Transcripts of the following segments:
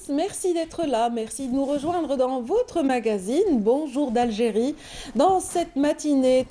merci d'être là, merci de nous rejoindre dans votre magazine Bonjour d'Algérie, dans cette matinée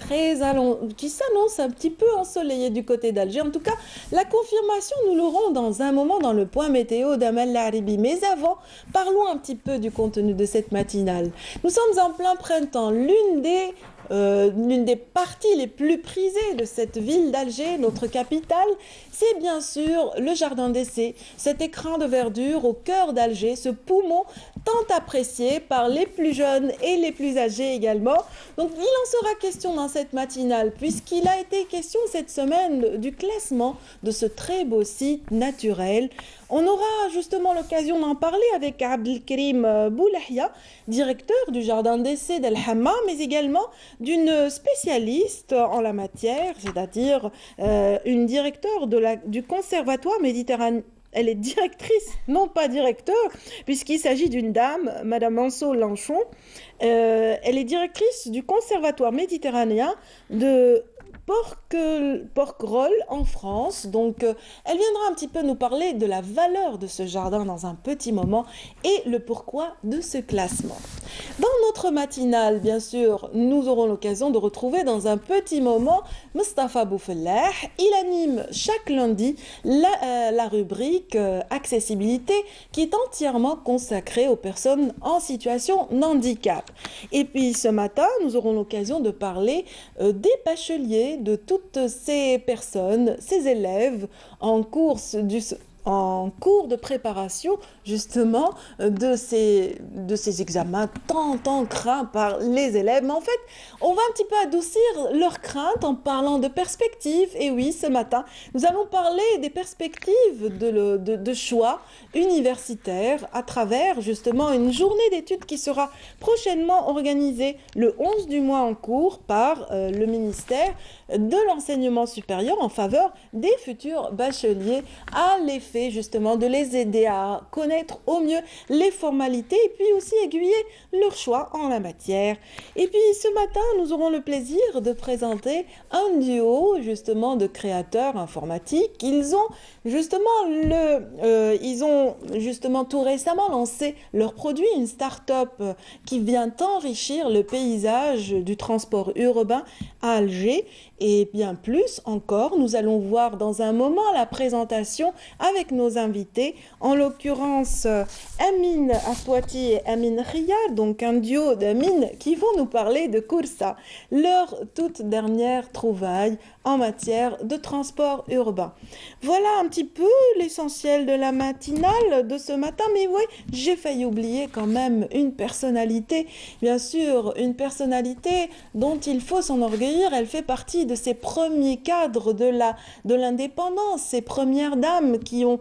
qui s'annonce un petit peu ensoleillée du côté d'Alger. En tout cas, la confirmation, nous l'aurons dans un moment dans le point météo d'Amel Laribi. Mais avant, parlons un petit peu du contenu de cette matinale. Nous sommes en plein printemps, l'une des parties les plus prisées de cette ville d'Alger, notre capitale, c'est bien sûr le jardin d'essai, cet écrin de verdure au cœur d'Alger, ce poumon tant apprécié par les plus jeunes et les plus âgés également. Donc il en sera question dans cette matinale, puisqu'il a été question cette semaine du classement de ce très beau site naturel. On aura justement l'occasion d'en parler avec Abdelkrim Boulahia, directeur du jardin d'essai d'El Hamma, mais également d'une spécialiste en la matière, c'est-à-dire une directeur du conservatoire méditerranéen. Elle est directrice, non pas directeur, puisqu'il s'agit d'une dame, Madame Manso Lanchon. Elle est directrice du conservatoire méditerranéen de Porquerolles en France. Donc, elle viendra un petit peu nous parler de la valeur de ce jardin dans un petit moment et le pourquoi de ce classement. Dans notre matinale, bien sûr, nous aurons l'occasion de retrouver dans un petit moment Mustapha Boufellah. Il anime chaque lundi la rubrique accessibilité qui est entièrement consacrée aux personnes en situation de handicap. Et puis ce matin, nous aurons l'occasion de parler des bacheliers, de toutes ces personnes, ces élèves en cours de préparation justement de ces examens tant craints par les élèves. Mais en fait, on va un petit peu adoucir leurs craintes en parlant de perspectives. Et oui, ce matin, nous allons parler des perspectives de choix universitaires à travers justement une journée d'études qui sera prochainement organisée le 11 du mois en cours par le ministère de l'enseignement supérieur en faveur des futurs bacheliers à l'effet justement de les aider à connaître au mieux les formalités et puis aussi aiguiller leur choix en la matière. Et puis ce matin, nous aurons le plaisir de présenter un duo justement de créateurs informatiques. Ils ont justement tout récemment lancé leur produit, une start-up qui vient enrichir le paysage du transport urbain à Alger. Et bien plus encore, nous allons voir dans un moment la présentation avec nos invités, en l'occurrence Amine Afouati et Amine Riyad, donc un duo d'Amine qui vont nous parler de Koursa, leur toute dernière trouvaille en matière de transport urbain. Voilà un petit peu l'essentiel de la matinale de ce matin, mais oui, j'ai failli oublier quand même une personnalité, bien sûr, une personnalité dont il faut s'enorgueillir. Elle fait partie de ces premiers cadres de l'indépendance, ces premières dames qui ont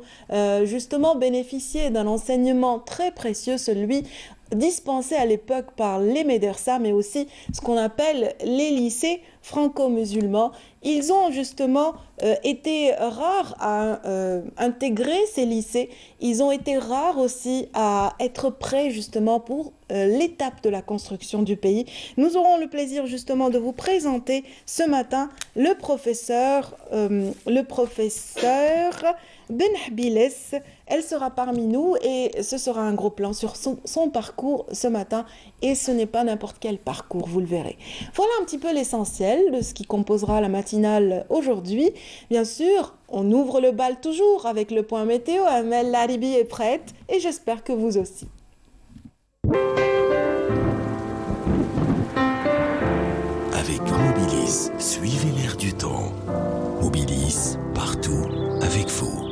justement bénéficié d'un enseignement très précieux, celui dispensés à l'époque par les médersa, mais aussi ce qu'on appelle les lycées franco-musulmans. Ils ont justement été rares à intégrer ces lycées. Ils ont été rares aussi à être prêts justement pour l'étape de la construction du pays. Nous aurons le plaisir justement de vous présenter ce matin le professeur Benhabiles. Elle sera parmi nous et ce sera un gros plan sur son parcours ce matin. Et ce n'est pas n'importe quel parcours, vous le verrez. Voilà un petit peu l'essentiel de ce qui composera la matinale aujourd'hui. Bien sûr, on ouvre le bal toujours avec le point météo. Amel Laribi est prête et j'espère que vous aussi. Avec Mobilis, suivez l'air du temps. Mobilis, partout avec vous.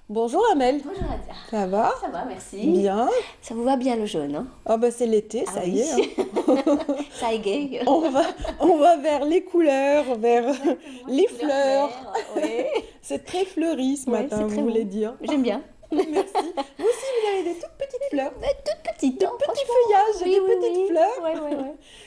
Bonjour Amel. Bonjour Nadia. Ça va? Ça va, merci. Bien. Ça vous va bien le jaune, hein? Ah bah c'est l'été, ça y est. Hein. Ça égaye. On va vers les couleurs, vers les fleurs. Ouais. C'est très fleuri ce matin, vous voulez dire. J'aime bien. Merci. Vous aussi, vous avez des toutes petites fleurs. Toutes petites, Des petits feuillages, des petites fleurs. Ouais.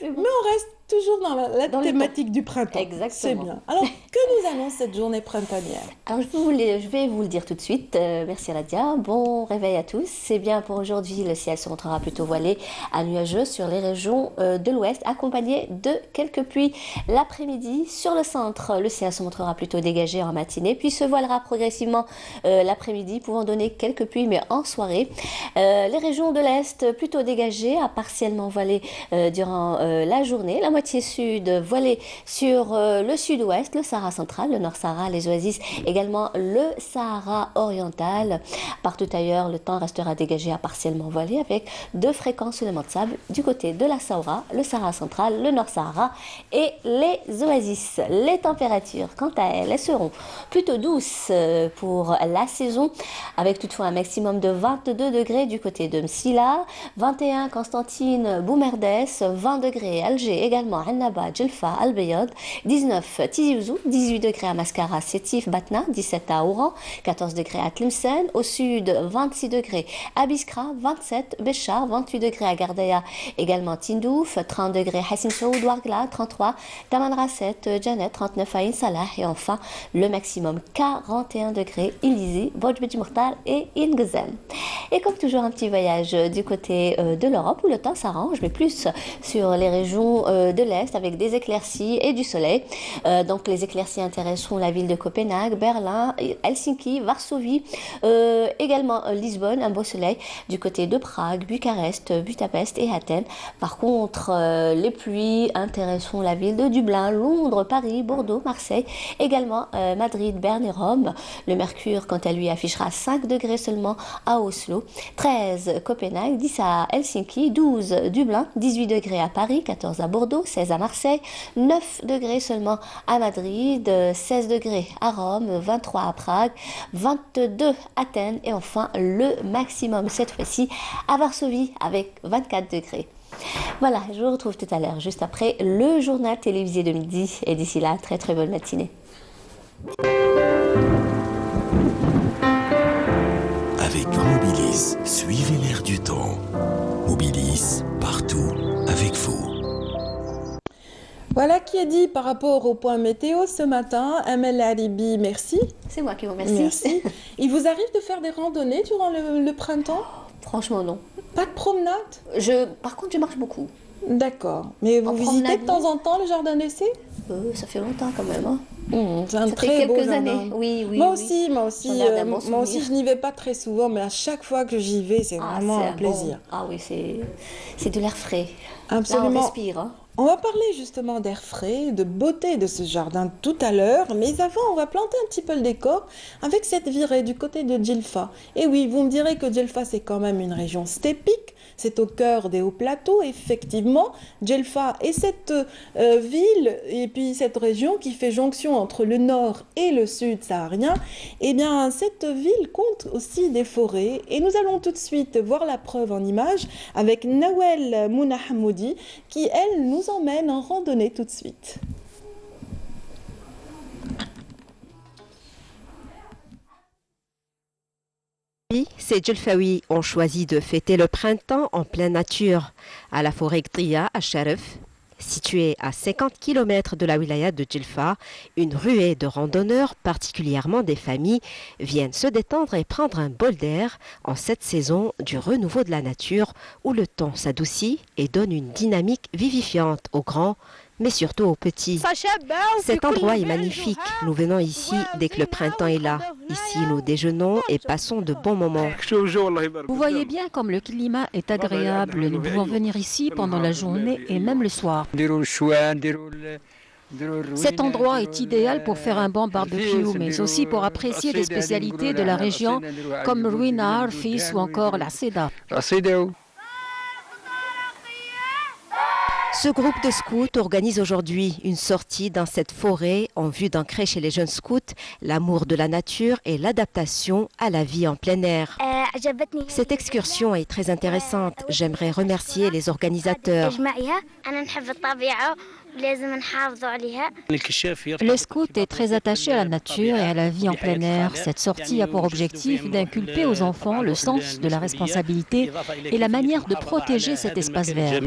Mais on reste toujours dans la Dans le thématique du printemps. Exactement. C'est bien. Alors, que nous annonce cette journée printanière? Alors, je vais vous le dire tout de suite. Merci Radia. Bon réveil à tous. C'est bien pour aujourd'hui. Le ciel se montrera plutôt voilé à nuageux sur les régions de l'ouest, accompagné de quelques pluies l'après-midi. Sur le centre, le ciel se montrera plutôt dégagé en matinée, puis se voilera progressivement l'après-midi, pouvant donner quelques pluies, mais en soirée. Les régions de l'est, plutôt dégagées, à partiellement voilées durant la journée. La moitié sud, voilée sur le sud-ouest, le Sahara central, le Nord-Sahara, les oasis, également le Sahara oriental. Partout ailleurs, le temps restera dégagé à partiellement voilé avec de fréquents soulèvements de sable du côté de la Sahara, le Sahara central, le Nord-Sahara et les oasis. Les températures, quant à elles, seront plutôt douces pour la saison, avec toutefois un maximum de 22 degrés du côté de Msila, 21 Constantine, Boumerdès, 20 degrés Alger, également Annaba, Djelfa, Al-Bayad, 19 Tizi Ouzou, 18 degrés à Mascara, Sétif, Batna, 17 à Oran, 14 degrés à Tlemcen, au sud 26 degrés à Biskra, 27 Béchar, 28 degrés à Gardaya, également Tindouf, 30 degrés Hassin Saoud, Ouargla, 33 Tamanrasset, Janet, 39 à Insalah et enfin le maximum 41 degrés Illizi, Bojbedji Mokhtar et Ingzen. Et comme toujours un petit voyage du côté de l'Europe où le temps s'arrange, mais plus sur les régions de l'Est avec des éclaircies et du soleil. Donc les éclaircies intéresseront la ville de Copenhague, Berlin, Helsinki, Varsovie, également Lisbonne, un beau soleil du côté de Prague, Bucarest, Budapest et Athènes. Par contre, les pluies intéresseront la ville de Dublin, Londres, Paris, Bordeaux, Marseille, également Madrid, Berne et Rome. Le mercure, quant à lui, affichera 5 degrés seulement à Oslo, 13 Copenhague, 10 à Helsinki, 12 Dublin, 18 degrés à Paris, 14 à Bordeaux, 16 à Marseille, 9 degrés seulement à Madrid, 16 degrés à Rome, 23 à Prague, 22 à Athènes et enfin le maximum cette fois-ci à Varsovie avec 24 degrés. Voilà, je vous retrouve tout à l'heure juste après le journal télévisé de midi et d'ici là, très très bonne matinée. Avec Mobilis, suivez l'air du temps. Mobilis, partout avec vous. Voilà qui est dit par rapport au point météo ce matin. Amel Haribi, merci. C'est moi qui vous remercie. Merci. Il vous arrive de faire des randonnées durant le printemps? Franchement, non. Pas de promenade? Par contre, je marche beaucoup. D'accord. Mais vous visitez de temps en temps le jardin d'essai? Ça fait longtemps quand même. Hein. C'est un Ça très fait beau quelques jardin. années. Oui, oui. Moi oui. aussi, J'en garde un bon moi aussi, souvenir. je n'y vais pas très souvent, mais à chaque fois que j'y vais, c'est vraiment c'est un plaisir. Ah oui, c'est de l'air frais. Absolument. Là, on respire. Hein. On va parler justement d'air frais, de beauté de ce jardin tout à l'heure, mais avant, on va planter un petit peu le décor avec cette virée du côté de Djelfa. Et oui, vous me direz que Djelfa, c'est quand même une région stépique, c'est au cœur des hauts plateaux, effectivement. Djelfa est cette ville et puis cette région qui fait jonction entre le nord et le sud saharien. Eh bien, cette ville compte aussi des forêts et nous allons tout de suite voir la preuve en images avec Nawel Mounahamoudi qui, elle, nous emmène en randonnée tout de suite. Ces Djelfaouis ont choisi de fêter le printemps en pleine nature, à la forêt Gdria à Sharif. Située à 50 km de la wilaya de Djelfa, une ruée de randonneurs, particulièrement des familles, viennent se détendre et prendre un bol d'air en cette saison du renouveau de la nature où le temps s'adoucit et donne une dynamique vivifiante aux grands, mais surtout aux petits. Cet endroit est magnifique. Nous venons ici dès que le printemps est là. Ici, nous déjeunons et passons de bons moments. Vous voyez bien comme le climat est agréable. Nous pouvons venir ici pendant la journée et même le soir. Cet endroit est idéal pour faire un bon barbecue, mais aussi pour apprécier des spécialités de la région comme le ruinar, fils ou encore la seda. Ce groupe de scouts organise aujourd'hui une sortie dans cette forêt en vue d'ancrer chez les jeunes scouts l'amour de la nature et l'adaptation à la vie en plein air. Cette excursion est très intéressante. J'aimerais remercier les organisateurs. Le scout est très attaché à la nature et à la vie en plein air. Cette sortie a pour objectif d'inculper aux enfants le sens de la responsabilité et la manière de protéger cet espace vert.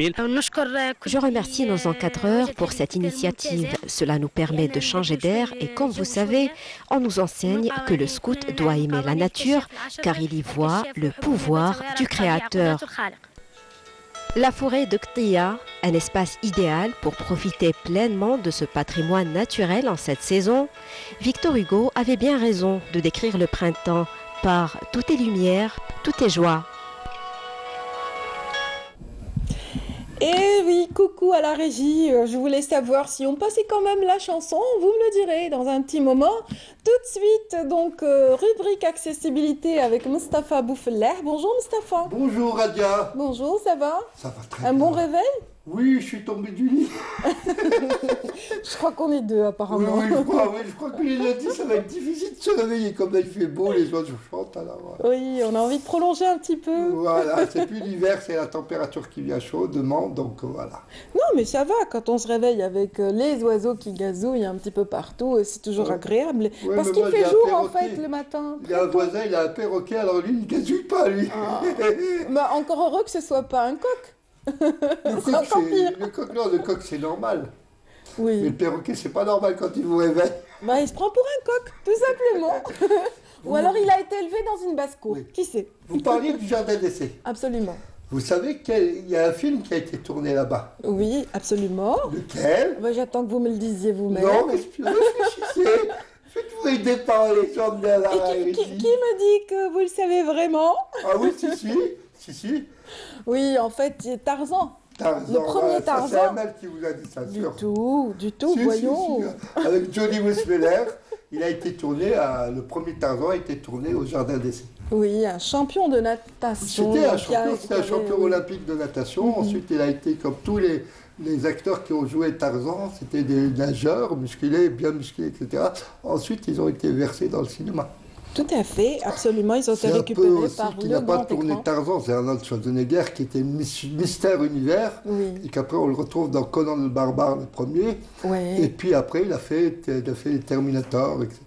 Je remercie nos encadreurs pour cette initiative. Cela nous permet de changer d'air et comme vous savez, on nous enseigne que le scout doit aimer la nature car il y voit le pouvoir du Créateur. La forêt de Qtiya, un espace idéal pour profiter pleinement de ce patrimoine naturel en cette saison. Victor Hugo avait bien raison de décrire le printemps par tout est lumière, tout est joie. Et oui, coucou à la régie, je voulais savoir si on passait quand même la chanson, vous me le direz dans un petit moment. Tout de suite, donc, rubrique accessibilité avec Mustapha Boufeller. Bonjour Mustapha. Bonjour Radia. Bonjour, ça va? Ça va très bien. Un bon réveil? Oui, je suis tombé du lit. Je crois qu'on est deux apparemment. Oui, je crois que les lundis, ça va être difficile de se réveiller. Comme là, il fait beau, les oiseaux chantent. Alors, oui, on a envie de prolonger un petit peu. Voilà, c'est plus l'hiver, c'est la température qui vient chaudement, donc voilà. Non, mais ça va, quand on se réveille avec les oiseaux qui gazouillent un petit peu partout, c'est toujours agréable. Ouais, parce qu'il fait jour en fait le matin. Il y a un voisin, il a un perroquet, alors lui, il ne gazouille pas, lui. Ah. Bah, encore heureux que ce soit pas un coq. Le coq, c'est normal. Oui. Mais le perroquet, c'est pas normal quand il vous réveille. Bah, il se prend pour un coq, tout simplement. Ou alors il a été élevé dans une basse-cour, oui. Qui sait? Vous parliez du jardin d'essai. Absolument. Vous savez qu'il y a un film qui a été tourné là-bas. Oui, absolument. Lequel? Bah, j'attends que vous me le disiez vous-même. Non, mais réfléchissez. Faites-vous aider par les gens de la régie. Qui me dit que vous le savez vraiment? Ah oui, si. Oui, en fait, Tarzan. Le premier Tarzan. C'est Amel qui vous a dit ça, sûr. Du tout, voyons. Si. Avec Johnny Weissmuller, il a été tourné, le premier Tarzan a été tourné au jardin d'essai. Oui, un champion de natation. C'était un champion olympique de natation. Ensuite, il a été comme tous les acteurs qui ont joué Tarzan, c'était des nageurs musclés, bien musclés, etc. Ensuite, ils ont été versés dans le cinéma. Tout à fait, absolument. Ils ont été récupérés par le grand écran. Il n'a pas tourné Tarzan, c'est Arnold Schwarzenegger qui était Mystère Univers. Oui. Et qu'après, on le retrouve dans Conan le Barbare, le premier. Ouais. Et puis après, il a fait Terminator, etc.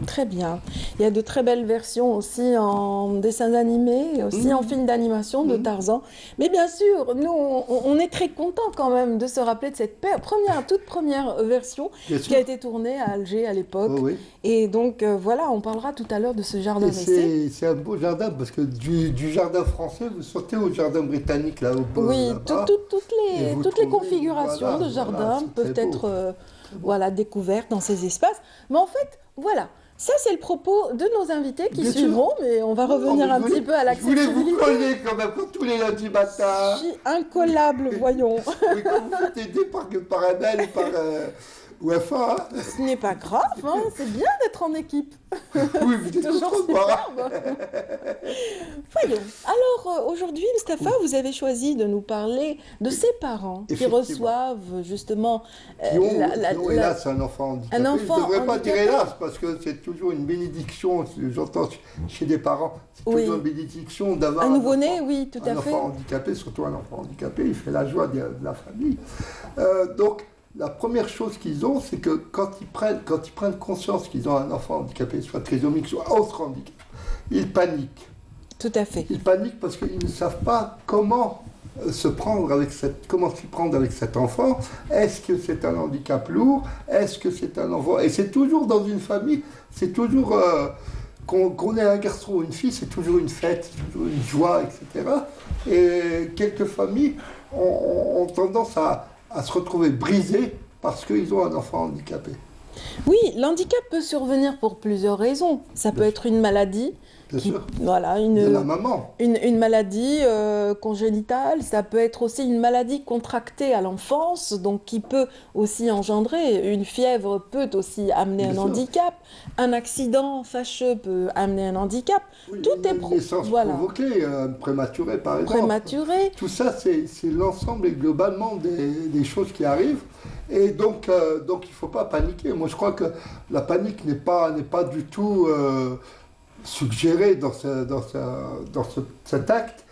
Très bien. Il y a de très belles versions aussi en dessins animés, et aussi en films d'animation de Tarzan. Mais bien sûr, nous, on est très contents quand même de se rappeler de cette toute première version qui a été tournée à Alger à l'époque. Oh, oui. Et donc, voilà, on parlera tout à l'heure de ce jardin d'essai. C'est un beau jardin parce que du jardin français, vous sortez au jardin britannique, là, au bord. Oui, toutes les configurations de jardin peuvent être découvertes dans ces espaces. Mais en fait, voilà. Ça, c'est le propos de nos invités qui suivront, mais on va revenir un petit peu à l'accessibilité. Je voulais vous coller quand même pour tous les lundis matins. Je suis incollable, voyons. Oui, quand vous faites aider par Amel ou par UEFA. Ce n'est pas grave, hein, c'est bien d'être en équipe. Oui, vous êtes toujours superbe. Voyons. Alors, aujourd'hui, Mustapha, vous avez choisi de nous parler de ces parents qui reçoivent justement... qui ont hélas un enfant handicapé. Je ne devrais pas dire hélas, parce que c'est toujours une bénédiction, j'entends chez des parents, c'est toujours une bénédiction d'avoir un nouveau-né, oui, tout à fait. Un enfant handicapé, surtout un enfant handicapé, il fait la joie de la famille. Donc, la première chose qu'ils ont, c'est que quand ils prennent conscience qu'ils ont un enfant handicapé, soit trisomique, soit autre handicap, ils paniquent. Tout à fait. Ils paniquent parce qu'ils ne savent pas comment s'y prendre avec cet enfant. Est-ce que c'est un handicap lourd? Est-ce que c'est un enfant? Et c'est toujours dans une famille, c'est toujours... qu'on ait un garçon ou une fille, c'est toujours une fête, c'est toujours une joie, etc. Et quelques familles ont tendance à se retrouver brisés parce qu'ils ont un enfant handicapé. Oui, l'handicap peut survenir pour plusieurs raisons. Ça peut être une maladie. Bien sûr. Voilà, une maladie congénitale, ça peut être aussi une maladie contractée à l'enfance, donc qui peut aussi engendrer. Une fièvre peut aussi amener un handicap. Un accident fâcheux peut amener un handicap. Oui, tout est une naissance provoquée, prématurée par exemple. Prématurée. Tout ça, c'est l'ensemble et globalement des choses qui arrivent. Et donc il ne faut pas paniquer. Moi, je crois que la panique n'est pas du tout... suggéré dans cet acte,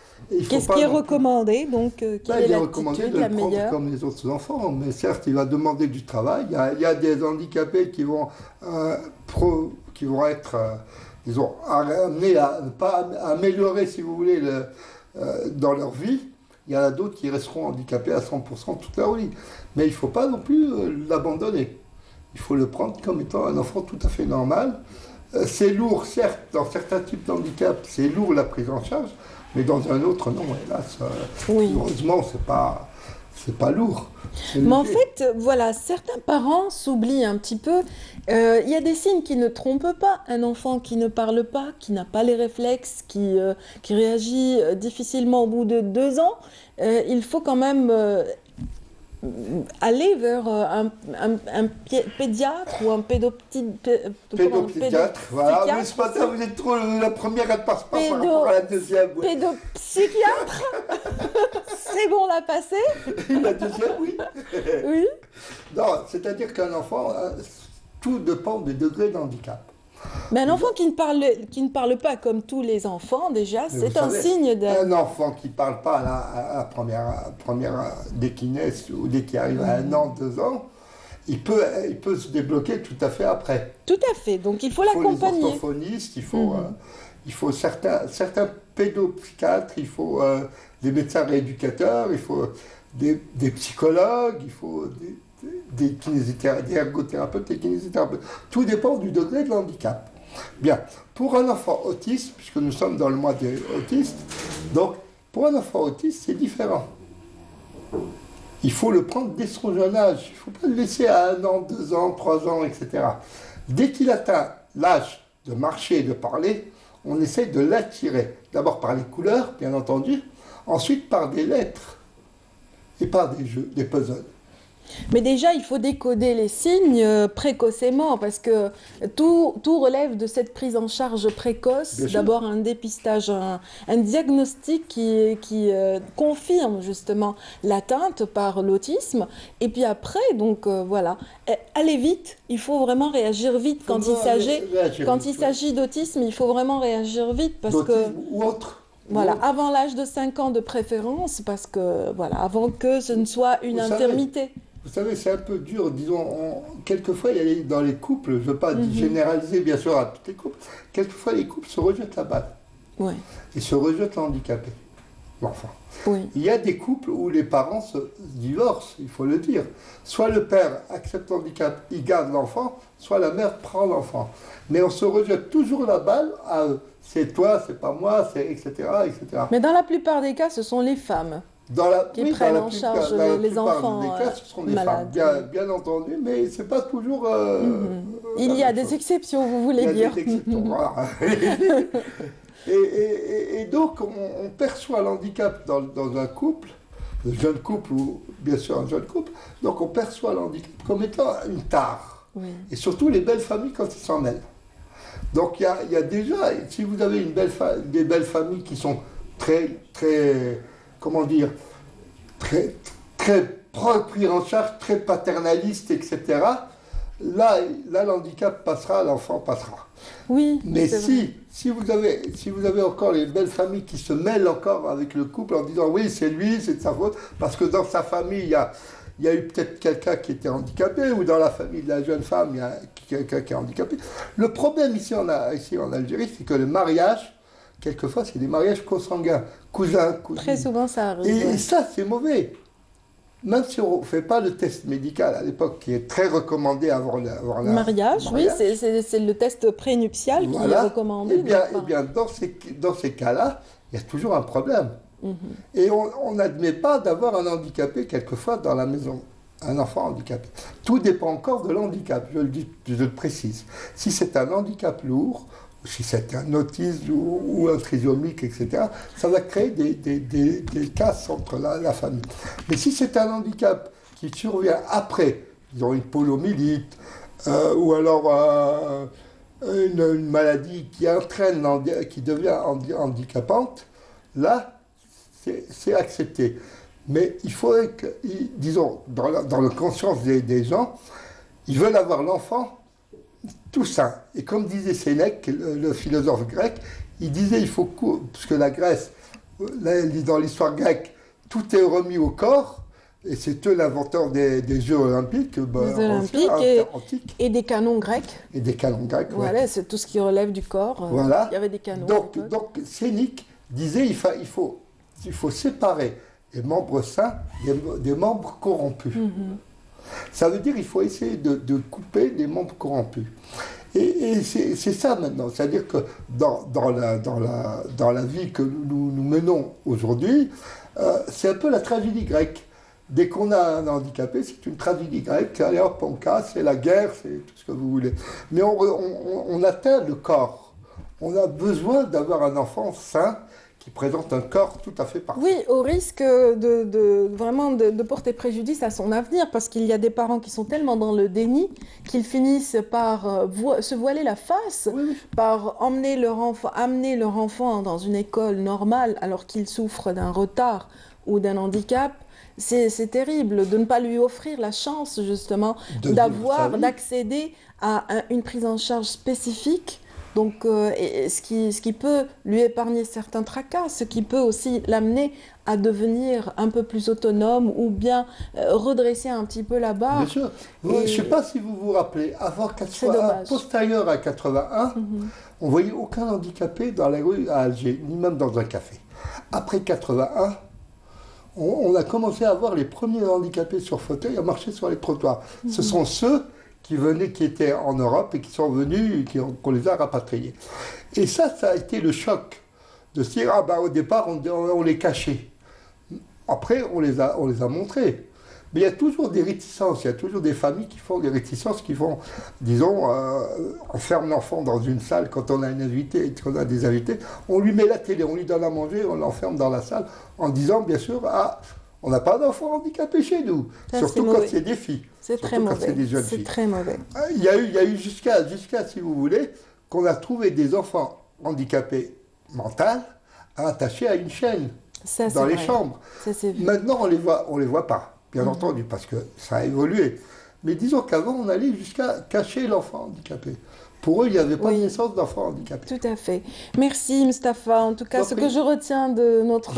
Qu'est-ce qui est recommandé, donc quelle est il est recommandé l'attitude de la le prendre meilleure? comme les autres enfants, mais certes, il va demander du travail. Il y a des handicapés qui vont, être, disons, amenés à améliorer, si vous voulez, dans leur vie. Il y en a d'autres qui resteront handicapés à 100% toute leur vie. Mais il ne faut pas non plus l'abandonner. Il faut le prendre comme étant un enfant tout à fait normal. C'est lourd, certes, dans certains types d'handicap, c'est lourd la prise en charge, mais dans un autre, non, hélas, heureusement, c'est pas lourd. Mais en fait, voilà, certains parents s'oublient un petit peu. Il y a des signes qui ne trompent pas. Un enfant qui ne parle pas, qui n'a pas les réflexes, qui réagit difficilement au bout de 2 ans, il faut quand même aller vers un pédiatre ou un pédopsychiatre, voilà. Mais ce matin, vous êtes trop la première, elle passe pas par rapport à la deuxième. Ouais. Pédopsychiatre. C'est bon, on l'a passé. La deuxième, oui. Oui. Non, c'est-à-dire qu'un enfant, tout dépend des degrés d'handicap. Mais un enfant qui ne parle pas comme tous les enfants, déjà, c'est un signe Un enfant qui ne parle pas à la première dès qu'il naît ou dès qu'il arrive à 1 an, 2 ans, il peut se débloquer tout à fait après. Tout à fait, donc il faut l'accompagner. Il faut les orthophonistes, il faut certains pédopsychiatres, il faut des médecins rééducateurs, il faut des psychologues, il faut des kinésithérapeutes, des ergothérapeutes, des kinésithérapeutes. Tout dépend du degré de l'handicap. Bien, pour un enfant autiste, puisque nous sommes dans le mois des autistes, donc pour un enfant autiste, c'est différent. Il faut le prendre dès son jeune âge. Il ne faut pas le laisser à 1 an, 2 ans, 3 ans, etc. Dès qu'il atteint l'âge de marcher et de parler, on essaye de l'attirer. D'abord par les couleurs, bien entendu, ensuite par des lettres et par des jeux, des puzzles. Mais déjà, il faut décoder les signes précocement parce que tout relève de cette prise en charge précoce. D'abord un dépistage, un diagnostic qui confirme justement l'atteinte par l'autisme. Et puis après, donc voilà, aller vite, il faut vraiment réagir vite. Quand il s'agit d'autisme, il faut vraiment réagir vite parce que... ou autre. Voilà, avant l'âge de 5 ans de préférence, parce que, voilà, avant que ce ne soit une infirmité. Vous savez, c'est un peu dur, disons, quelquefois, dans les couples, je ne veux pas généraliser, bien sûr, à tous les couples, quelquefois, les couples se rejettent la balle. Oui. Et se rejettent l'handicapé, l'enfant. Oui. Il y a des couples où les parents se divorcent, il faut le dire. Soit le père accepte l'handicap, il garde l'enfant, soit la mère prend l'enfant. Mais on se rejette toujours la balle à c'est toi, c'est pas moi, etc., etc. Mais dans la plupart des cas, ce sont les femmes qui prennent en charge les enfants malades. Ce sont des femmes, bien entendu, mais c'est pas toujours... Il y a des exceptions, vous voulez dire. Il y a des exceptions, voilà. Et donc, on perçoit l'handicap dans un couple, un jeune couple ou bien sûr un jeune couple, donc on perçoit l'handicap comme étant une tare. Oui. Et surtout les belles familles quand ils s'en mêlent. Donc il y a déjà, si vous avez des belles familles qui sont très, comment dire, très pris en charge, très paternalistes, etc., là l'handicap passera, l'enfant passera. Oui. Mais si vous avez encore les belles familles qui se mêlent encore avec le couple en disant oui, c'est lui, c'est de sa faute, parce que dans sa famille, il y a eu peut-être quelqu'un qui était handicapé, ou dans la famille de la jeune femme, il y a quelqu'un qui est handicapé. Le problème ici en Algérie, c'est que le mariage, quelquefois, c'est des mariages consanguins, cousins, cousines. Très souvent, ça arrive. Et ça, c'est mauvais. Même si on ne fait pas le test médical à l'époque, qui est très recommandé avant le mariage, oui, c'est le test prénuptial qui est recommandé. Eh bien, dans ces cas-là, il y a toujours un problème. Et on n'admet pas d'avoir un handicapé quelquefois dans la maison, un enfant handicapé. Tout dépend encore de l'handicap, je le précise. Si c'est un handicap lourd, si c'est un autisme ou un trisomique, etc., ça va créer des casses entre la famille. Mais si c'est un handicap qui survient après, disons une poliomyélite, ou alors une maladie qui devient handicapante, là, c'est accepté. Mais il faudrait que, disons, dans la conscience des gens, ils veulent avoir l'enfant tout sain. Et comme disait Sénèque, le philosophe grec, il disait il faut parce que la Grèce, là, dans l'histoire grecque, tout est remis au corps. Et c'est eux l'inventeur des Jeux olympiques, antiques et des canons grecs. Et des canons grecs, voilà, c'est tout ce qui relève du corps. Voilà. Il y avait des canons. Donc Sénic disait il faut séparer les membres sains des membres corrompus. Ça veut dire qu'il faut essayer de couper les membres corrompus. Et c'est ça maintenant. C'est-à-dire que dans la vie que nous menons aujourd'hui, c'est un peu la tragédie grecque. Dès qu'on a un handicapé, c'est une tragédie grecque. Allez hop, on casse, c'est la guerre, c'est tout ce que vous voulez. Mais on atteint le corps. On a besoin d'avoir un enfant sain qui présente un corps tout à fait parfait. Oui, au risque vraiment de porter préjudice à son avenir, parce qu'il y a des parents qui sont tellement dans le déni qu'ils finissent par se voiler la face, par amener leur enfant dans une école normale alors qu'il souffre d'un retard ou d'un handicap. C'est terrible de ne pas lui offrir la chance justement d'accéder à une prise en charge spécifique. Donc, ce qui peut lui épargner certains tracas, ce qui peut aussi l'amener à devenir un peu plus autonome ou bien redresser un petit peu la barre. Bien sûr. Je ne sais pas si vous vous rappelez, avant 81, postérieur à 81, on ne voyait aucun handicapé dans la rue à Alger, ni même dans un café. Après 81, on a commencé à voir les premiers handicapés sur fauteuil à marcher sur les trottoirs. Ce sont ceux qui étaient en Europe et qui sont venus, qu'on les a rapatriés. Et ça a été le choc de se dire, au départ, on les cachait. Après, on les a montrés. Mais il y a toujours des réticences, il y a toujours des familles qui font des réticences, qui font, disons, on ferme l'enfant dans une salle quand on a une invité, quand on a des invités, on lui met la télé, on lui donne à manger, on l'enferme dans la salle, en disant, bien sûr, on n'a pas d'enfants handicapés chez nous, surtout quand c'est des filles. C'est très mauvais. C'est des jeunes filles. C'est très mauvais. Il y a eu jusqu'à, si vous voulez, qu'on a trouvé des enfants handicapés mentaux attachés à une chaîne dans les chambres. Ça, c'est vu. Maintenant, on les voit pas, bien entendu, parce que ça a évolué. Mais disons qu'avant, on allait jusqu'à cacher l'enfant handicapé. Pour eux, il n'y avait pas de naissance d'enfant handicapé. Tout à fait. Merci, Mustapha. En tout cas, ce que je retiens de notre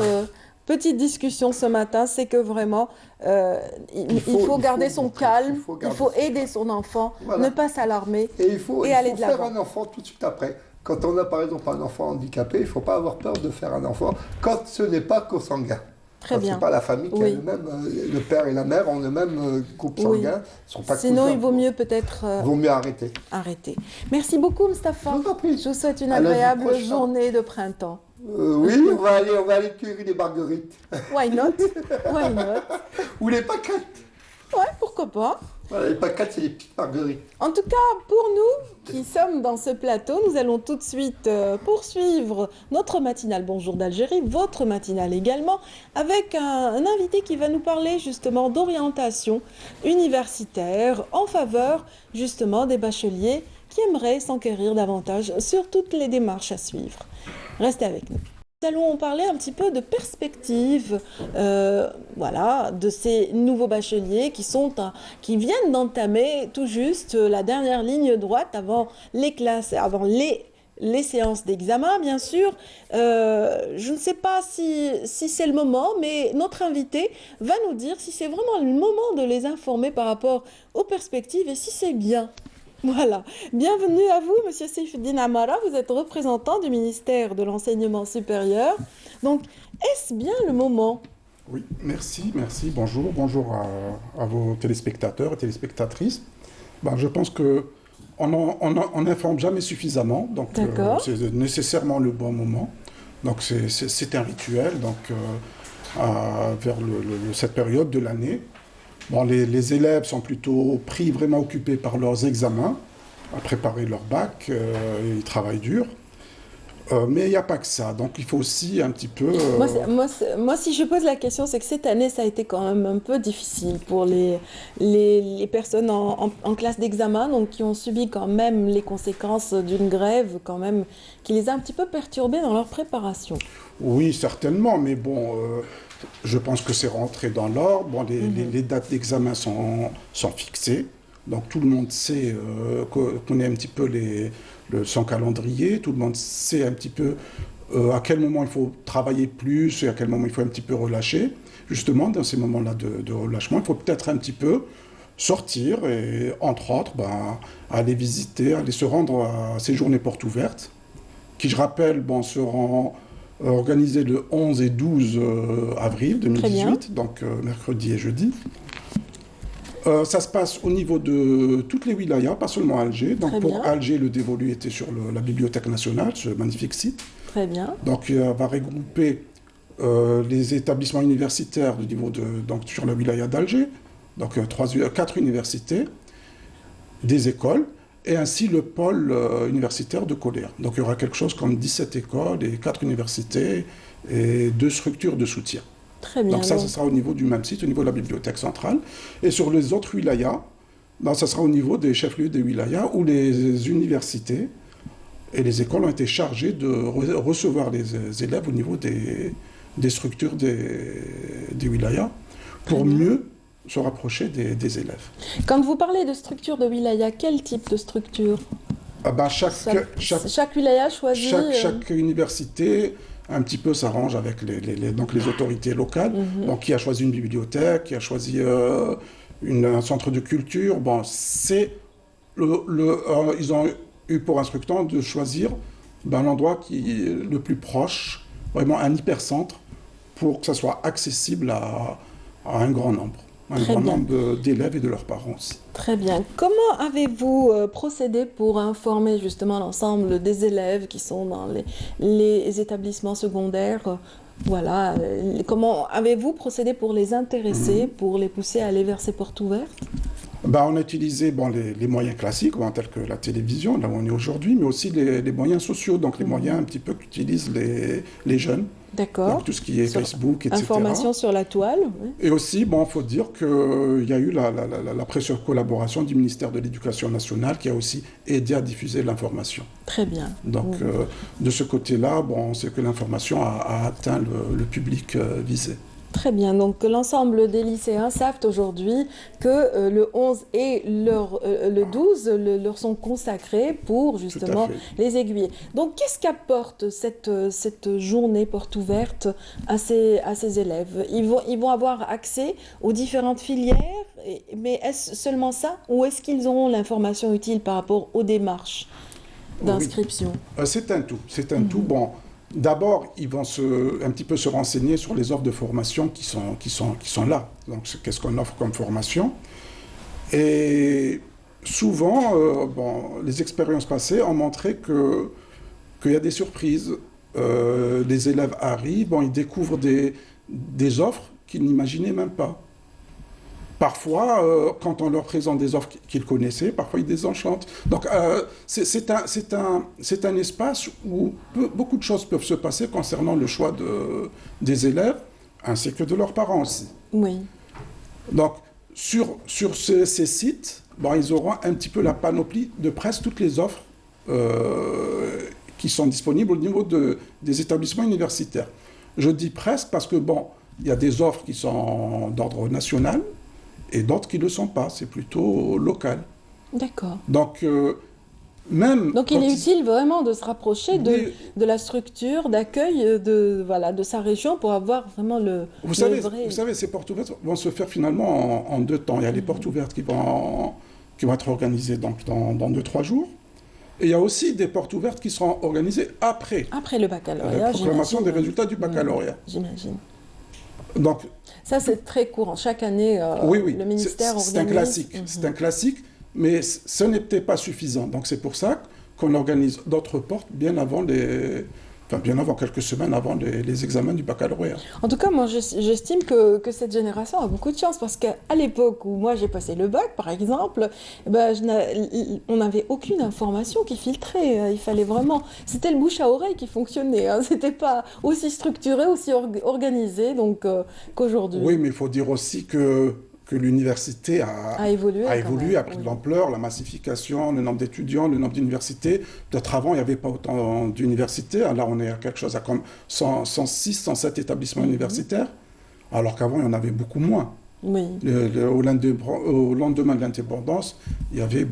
petite discussion ce matin, c'est que vraiment, il faut garder son calme, il faut aider son enfant, ne pas s'alarmer et il faut aller de l'avant. Faire un enfant tout de suite après. Quand on a par exemple un enfant handicapé, il ne faut pas avoir peur de faire un enfant quand ce n'est pas consanguin. Très bien. Ce n'est pas la famille qui a le même, le père et la mère ont le même groupe sanguin. Sont pas sinon, cousins. Il vaut mieux peut-être... vaut mieux arrêter. Merci beaucoup, Mustapha. Je vous souhaite une agréable journée de printemps. Oui, on va aller cueillir des marguerites. Why not? Why not? Ou les pâquerettes. Ouais, pourquoi pas. Voilà, les pâquerettes, c'est les petites marguerites. En tout cas, pour nous qui sommes dans ce plateau, nous allons tout de suite poursuivre notre matinale Bonjour d'Algérie, votre matinale également, avec un invité qui va nous parler justement d'orientation universitaire en faveur justement des bacheliers qui aimeraient s'enquérir davantage sur toutes les démarches à suivre. Restez avec nous. Nous allons parler un petit peu de perspectives, de ces nouveaux bacheliers qui viennent d'entamer tout juste la dernière ligne droite avant les classes, avant les séances d'examen, bien sûr. Je ne sais pas si c'est le moment, mais notre invité va nous dire si c'est vraiment le moment de les informer par rapport aux perspectives et si c'est bien. Voilà. Bienvenue à vous, Monsieur Seyfeddine Amara. Vous êtes représentant du ministère de l'Enseignement supérieur. Donc, est-ce bien le moment? Oui, merci. Bonjour à vos téléspectateurs et téléspectatrices. Je pense qu'on n'informe jamais suffisamment, donc c'est nécessairement le bon moment. Donc, c'est un rituel vers cette période de l'année. Bon, les élèves sont plutôt vraiment occupés par leurs examens, à préparer leur bac, ils travaillent dur. Mais il n'y a pas que ça, donc il faut aussi un petit peu... Moi, si je pose la question, c'est que cette année, ça a été quand même un peu difficile pour les personnes en classe d'examen, donc qui ont subi quand même les conséquences d'une grève, quand même, qui les a un petit peu perturbés dans leur préparation. Oui, certainement, mais bon... je pense que c'est rentré dans l'ordre. Bon, les dates d'examen sont fixées. Donc tout le monde sait, connaît un petit peu son calendrier. Tout le monde sait un petit peu à quel moment il faut travailler plus et à quel moment il faut un petit peu relâcher. Justement, dans ces moments-là de relâchement, il faut peut-être un petit peu sortir et, entre autres, aller visiter, aller se rendre à ces journées portes ouvertes, qui, je rappelle, seront organisées le 11 et 12 avril 2018, donc mercredi et jeudi. Ça se passe au niveau de toutes les wilayas, pas seulement à Alger. Donc pour Alger, le dévolu était sur la Bibliothèque nationale, ce magnifique site. Très bien. Donc il va regrouper les établissements universitaires du niveau donc sur la wilaya d'Alger, donc 4 universités, des écoles, et ainsi le pôle universitaire de Koler. Donc il y aura quelque chose comme 17 écoles et 4 universités et 2 structures de soutien. Très bien. Donc ça, ce sera au niveau du même site, au niveau de la bibliothèque centrale. Et sur les autres wilayas, ça sera au niveau des chefs-lieux des wilayas où les universités et les écoles ont été chargées de recevoir les élèves au niveau des structures des wilayas pour mieux se rapprocher des élèves. Quand vous parlez de structure de wilaya, quel type de structure? Chaque wilaya choisit... Chaque université un petit peu s'arrange avec les autorités locales. Donc, qui a choisi une bibliothèque, qui a choisi un centre de culture. Ils ont eu pour instruction de choisir l'endroit qui est le plus proche, vraiment un hypercentre, pour que ça soit accessible à un grand nombre. Nombre d'élèves et de leurs parents aussi. Très bien. Comment avez-vous procédé pour informer justement l'ensemble des élèves qui sont dans les établissements secondaires? Voilà. Comment avez-vous procédé pour les intéresser, pour les pousser à aller vers ces portes ouvertes? On a utilisé les moyens classiques, tels que la télévision, là où on est aujourd'hui, mais aussi les moyens sociaux, donc les moyens un petit peu qu'utilisent les jeunes. D'accord. Donc tout ce qui est Facebook, etc. Information sur la toile. Oui. Et aussi, il faut dire qu'il y a eu la précieuse collaboration du ministère de l'Éducation nationale qui a aussi aidé à diffuser l'information. Très bien. Donc de ce côté-là, on sait que l'information a atteint le public visé. Très bien, donc l'ensemble des lycéens savent aujourd'hui que le 11 et le 12 leur sont consacrés pour justement les aiguiller. Donc qu'est-ce qu'apporte cette journée porte ouverte à ces élèves? Ils vont avoir accès aux différentes filières, mais est-ce seulement ça? Ou est-ce qu'ils auront l'information utile par rapport aux démarches d'inscription? C'est un tout, tout. D'abord, ils vont un petit peu se renseigner sur les offres de formation qui sont là. Donc, qu'est-ce qu'on offre comme formation? Et souvent, les expériences passées ont montré qu'il y a des surprises. Les élèves arrivent, ils découvrent des offres qu'ils n'imaginaient même pas. Parfois, quand on leur présente des offres qu'ils connaissaient, parfois ils désenchantent. Donc, c'est un espace où beaucoup de choses peuvent se passer concernant le choix des élèves, ainsi que de leurs parents aussi. Oui. Donc, sur ces sites, ils auront un petit peu la panoplie de presque toutes les offres qui sont disponibles au niveau des établissements universitaires. Je dis presque parce que, il y a des offres qui sont d'ordre national, et d'autres qui ne le sont pas, c'est plutôt local. D'accord. Donc, il est utile vraiment de se rapprocher de la structure d'accueil de sa région pour avoir vraiment Vous savez, ces portes ouvertes vont se faire finalement en 2 temps. Il y a les portes ouvertes qui vont être organisées dans 2-3 jours. Et il y a aussi des portes ouvertes qui seront organisées après. Après le baccalauréat, la proclamation des résultats du baccalauréat. J'imagine. Donc, ça, c'est très courant. Chaque année, le ministère organise... C'est un classique. C'est un classique, mais ce n'était pas suffisant. Donc, c'est pour ça qu'on organise d'autres portes bien avant quelques semaines avant les examens du baccalauréat. En tout cas, moi, j'estime que cette génération a beaucoup de chance parce qu'à l'époque où moi j'ai passé le bac, par exemple, on n'avait aucune information qui filtrait. Il fallait vraiment... C'était le bouche à oreille qui fonctionnait. C'était pas aussi structuré, aussi organisé qu'aujourd'hui. Oui, mais il faut dire aussi que l'université a évolué, a pris de l'ampleur, la massification, le nombre d'étudiants, le nombre d'universités. Peut-être avant, il n'y avait pas autant d'universités. Là, on est à quelque chose à comme 106, 107 établissements universitaires, alors qu'avant, il y en avait beaucoup moins. Oui. Au lendemain de l'indépendance, il y avait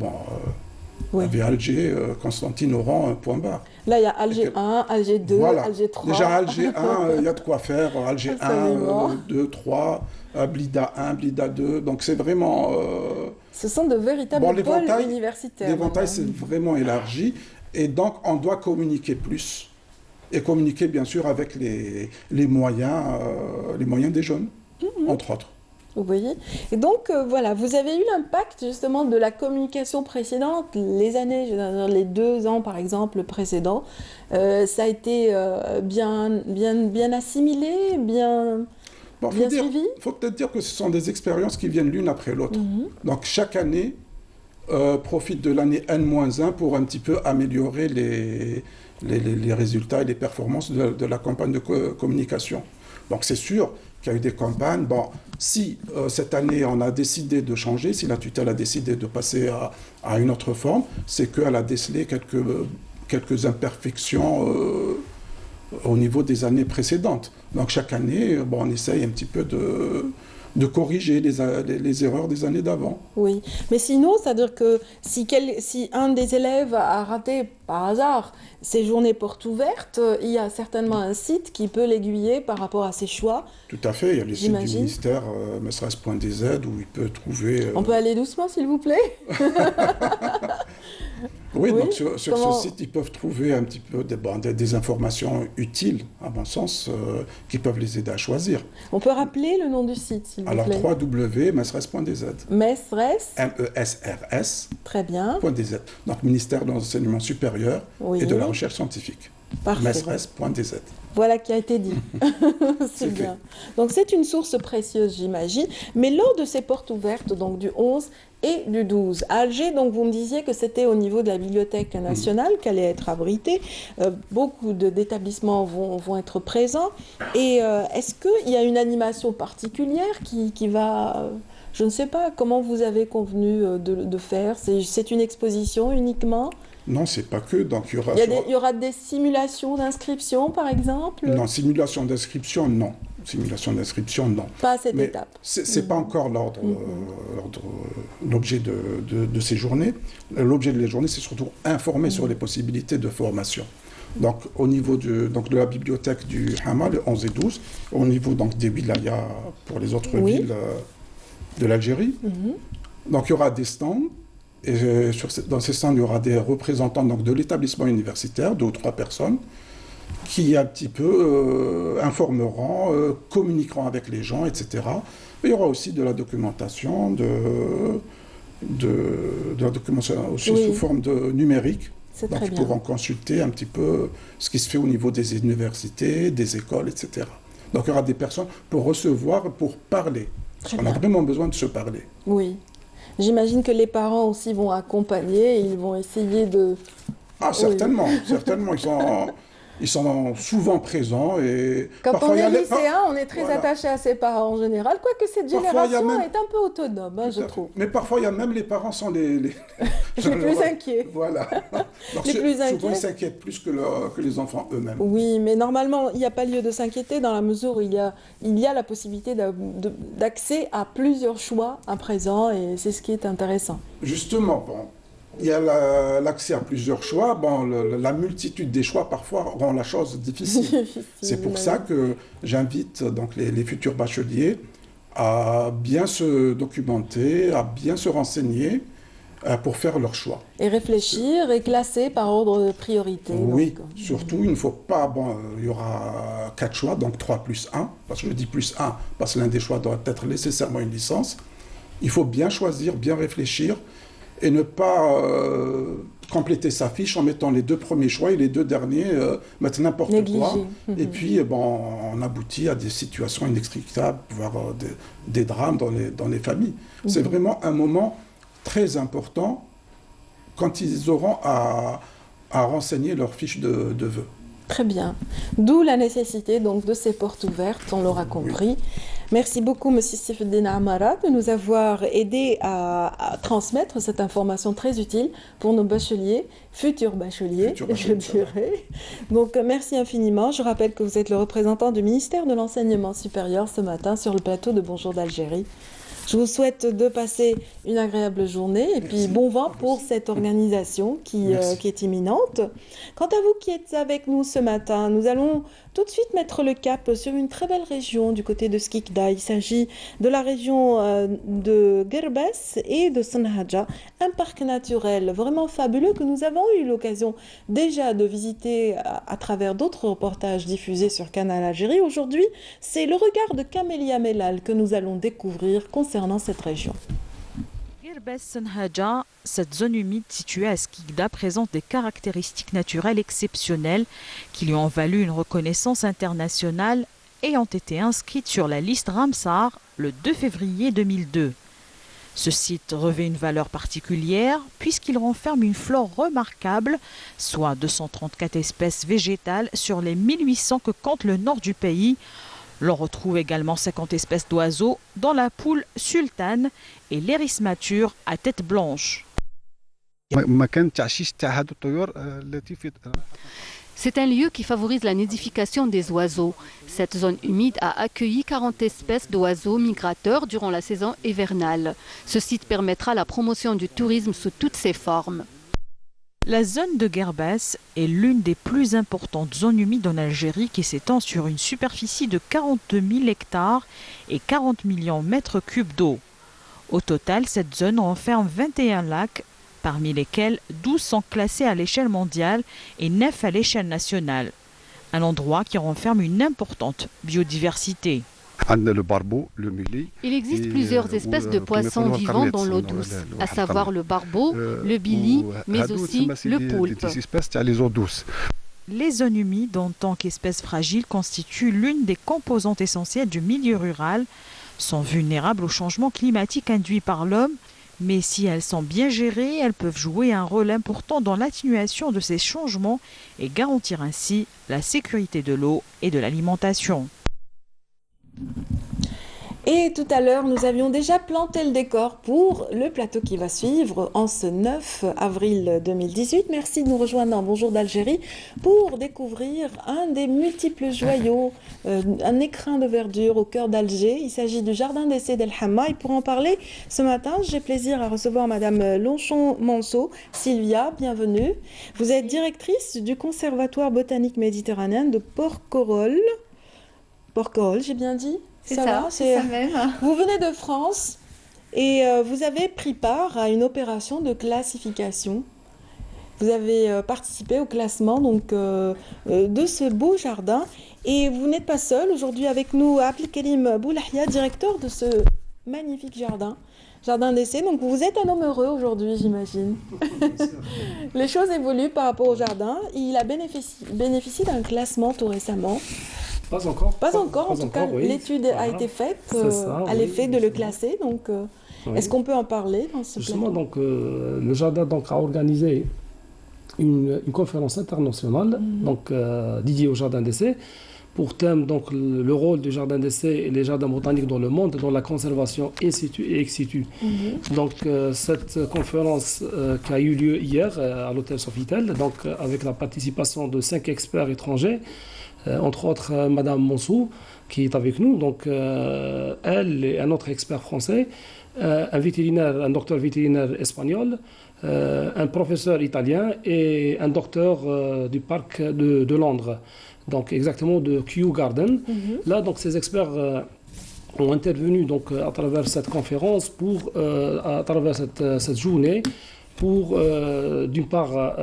Oui. Il y avait Alger, Constantine, Oran, un point barre. Là, il y a Alger 1, Alger 2, voilà. Alger 3. Déjà, Alger 1, il y a de quoi faire. Alger 1, 2, 3, Blida 1, Blida 2. Donc, c'est vraiment... Ce sont de véritables pôles universitaires. L'éventail, c'est vraiment élargi. Et donc, on doit communiquer plus. Et communiquer, bien sûr, avec les moyens des jeunes, entre autres. Vous voyez. Et donc, voilà, vous avez eu l'impact, justement, de la communication précédente, les années, je veux dire, les 2 ans, par exemple, précédents. Ça a été bien assimilé, bien suivi. Il faut peut-être dire que ce sont des expériences qui viennent l'une après l'autre. Donc, chaque année profite de l'année N-1 pour un petit peu améliorer les résultats et les performances de la campagne de communication. Donc, c'est sûr qu'il y a eu des campagnes. Bon, si cette année on a décidé de changer, si la tutelle a décidé de passer à une autre forme, c'est qu'elle a décelé quelques imperfections au niveau des années précédentes. Donc chaque année, on essaye un petit peu de corriger les erreurs des années d'avant. Oui, mais sinon, c'est-à-dire que si un des élèves a raté par hasard ces journées portes ouvertes, il y a certainement un site qui peut l'aiguiller par rapport à ses choix. Tout à fait, il y a le site du ministère, mesres.dz, où il peut trouver... On peut aller doucement, s'il vous plaît. Oui, donc sur ce site, ils peuvent trouver un petit peu des informations utiles, à mon sens, qui peuvent les aider à choisir. On peut rappeler le nom du site, s'il vous plaît. Alors, www.mesres.dz. Mesres. MESRS. Très bien. .dz. Donc, ministère de l'enseignement supérieur et de la recherche scientifique. Parfait. Mesres.dz. Voilà qui a été dit. C'est bien. Donc, c'est une source précieuse, j'imagine. Mais lors de ces portes ouvertes, donc du 11 et du 12, à Alger, donc vous me disiez que c'était au niveau de la Bibliothèque nationale qu'elle allait être abritée. Beaucoup d'établissements vont être présents. Et est-ce qu'il y a une animation particulière qui va... Je ne sais pas comment vous avez convenu de faire. C'est une exposition uniquement ? Non, c'est pas que. Donc, il y aura des simulations d'inscription, par exemple? Non, simulation d'inscription, non. Simulation d'inscription, non. Pas à cette étape. C'est pas encore l'objet de ces journées. L'objet de les journées, c'est surtout informer sur les possibilités de formation. Donc, au niveau de la bibliothèque du Hama, le 11 et 12, au niveau donc, des wilayas pour les autres villes de l'Algérie. Donc, il y aura des stands. Et dans ces stands, il y aura des représentants donc, de l'établissement universitaire, 2 ou 3 personnes, qui un petit peu informeront, communiqueront avec les gens, etc. Mais il y aura aussi de la documentation, de la documentation aussi sous forme numérique. Donc ils pourront consulter un petit peu ce qui se fait au niveau des universités, des écoles, etc. Donc il y aura des personnes pour recevoir, pour parler. Parce qu'on a vraiment besoin de se parler. Oui. J'imagine que les parents aussi vont accompagner et ils vont essayer de... Ah, certainement, certainement. Ils sont souvent présents. Et quand on est lycéen, on est très attaché à ses parents en général, quoique cette génération est un peu autonome, je trouve. Mais parfois, il y a même les parents sont les plus inquiets. Voilà. Donc, les plus inquiets. Souvent, ils s'inquiètent plus que les enfants eux-mêmes. Oui, mais normalement, il n'y a pas lieu de s'inquiéter dans la mesure où il y a la possibilité d'accès à plusieurs choix à présent, et c'est ce qui est intéressant. Justement, il y a l'accès à plusieurs choix. La multitude des choix, parfois, rend la chose difficile. C'est pour ça que j'invite donc, les futurs bacheliers à bien se documenter, à bien se renseigner pour faire leur choix. Et réfléchir et classer par ordre de priorité. Oui, donc. Surtout, il ne faut pas... il y aura 4 choix, donc 3 plus 1. Parce que je dis plus 1, parce que l'un des choix doit être nécessairement une licence. Il faut bien choisir, bien réfléchir, et ne pas compléter sa fiche en mettant les 2 premiers choix et les 2 derniers mettre n'importe quoi. Et puis, on aboutit à des situations inextricables, voire des drames dans les familles. C'est vraiment un moment très important quand ils auront à renseigner leur fiche de vœux. Très bien. D'où la nécessité donc de ces portes ouvertes, on l'aura compris. Oui. Merci beaucoup, M. Seyfeddine Amara, de nous avoir aidé à transmettre cette information très utile pour nos bacheliers, futurs bacheliers, je dirais. Donc, merci infiniment. Je rappelle que vous êtes le représentant du ministère de l'Enseignement supérieur ce matin sur le plateau de Bonjour d'Algérie. Je vous souhaite de passer une agréable journée et puis bon vent pour cette organisation qui est imminente. Quant à vous qui êtes avec nous ce matin, nous allons tout de suite mettre le cap sur une très belle région du côté de Skikda. Il s'agit de la région de Guerbès et de Sanhaja, un parc naturel vraiment fabuleux que nous avons eu l'occasion déjà de visiter à travers d'autres reportages diffusés sur Canal Algérie. Aujourd'hui, c'est le regard de Camélia Mellal que nous allons découvrir concernant cette région. Guerbès-Sanhaja, cette zone humide située à Skikda présente des caractéristiques naturelles exceptionnelles qui lui ont valu une reconnaissance internationale ayant été inscrite sur la liste Ramsar le 2 février 2002. Ce site revêt une valeur particulière puisqu'il renferme une flore remarquable, soit 234 espèces végétales sur les 1800 que compte le nord du pays. L'on retrouve également 50 espèces d'oiseaux, dont la poule sultane et l'iris mature à tête blanche. C'est un lieu qui favorise la nidification des oiseaux. Cette zone humide a accueilli 40 espèces d'oiseaux migrateurs durant la saison hivernale. Ce site permettra la promotion du tourisme sous toutes ses formes. La zone de Guerbès est l'une des plus importantes zones humides en Algérie qui s'étend sur une superficie de 42 000 hectares et 40 millions de mètres cubes d'eau. Au total, cette zone renferme 21 lacs, parmi lesquels 12 sont classés à l'échelle mondiale et 9 à l'échelle nationale. Un endroit qui renferme une importante biodiversité. Il existe plusieurs espèces de poissons vivants dans l'eau douce, à savoir le barbeau, le bili, mais aussi le poulpe. Les zones humides, en tant qu'espèces fragiles, constituent l'une des composantes essentielles du milieu rural, sont vulnérables au changement climatique induit par l'homme, mais si elles sont bien gérées, elles peuvent jouer un rôle important dans l'atténuation de ces changements et garantir ainsi la sécurité de l'eau et de l'alimentation. Et tout à l'heure, nous avions déjà planté le décor pour le plateau qui va suivre en ce 9 avril 2018. Merci de nous rejoindre dans Bonjour d'Algérie pour découvrir un des multiples joyaux, un écrin de verdure au cœur d'Alger. Il s'agit du jardin d'essai d'El Hamma. Et pour en parler ce matin, j'ai plaisir à recevoir Madame Lonchon-Manceau. Sylvia, bienvenue. Vous êtes directrice du Conservatoire botanique méditerranéen de Porquerolles. Porquerolles, j'ai bien dit? C'est ça, c'est ça même. Vous venez de France et vous avez pris part à une opération de classification. Vous avez participé au classement donc, de ce beau jardin. Et vous n'êtes pas seul. Aujourd'hui avec nous, Abdelkarim Boulahia, directeur de ce magnifique jardin d'essai. Donc vous êtes un homme heureux aujourd'hui, j'imagine. Les choses évoluent par rapport au jardin. Il a bénéficié d'un classement tout récemment. Pas encore. Pas encore, en tout cas, oui. L'étude a été faite à l'effet de le classer. Donc, est-ce qu'on peut en parler dans ce Justement, plateau? donc, le jardin a organisé une conférence internationale dédiée au jardin d'essai pour thème donc, le rôle du jardin d'essai et les jardins botaniques dans le monde, dans la conservation in situ et ex situ. Donc, cette conférence qui a eu lieu hier à l'hôtel Sofitel, donc avec la participation de 5 experts étrangers, entre autres Madame Monsou qui est avec nous, donc elle et un autre expert français, un docteur vétérinaire espagnol, un professeur italien et un docteur du parc de Londres, donc exactement de Kew Garden. Là, donc ces experts ont intervenu donc à travers cette conférence à travers cette journée. Pour, d'une part,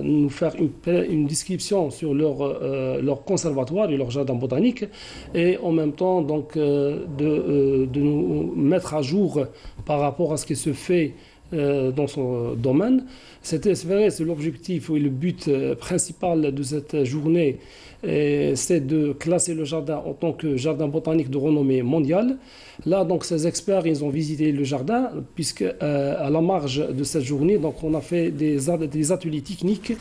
nous faire une description sur leur conservatoire et leur jardin botanique, et en même temps donc, de nous mettre à jour par rapport à ce qui se fait dans son domaine. C'est vrai, c'est l'objectif et le but principal de cette journée, c'est de classer le jardin en tant que jardin botanique de renommée mondiale. Là, donc, ces experts, ils ont visité le jardin, puisque à la marge de cette journée, donc, on a fait des ateliers techniques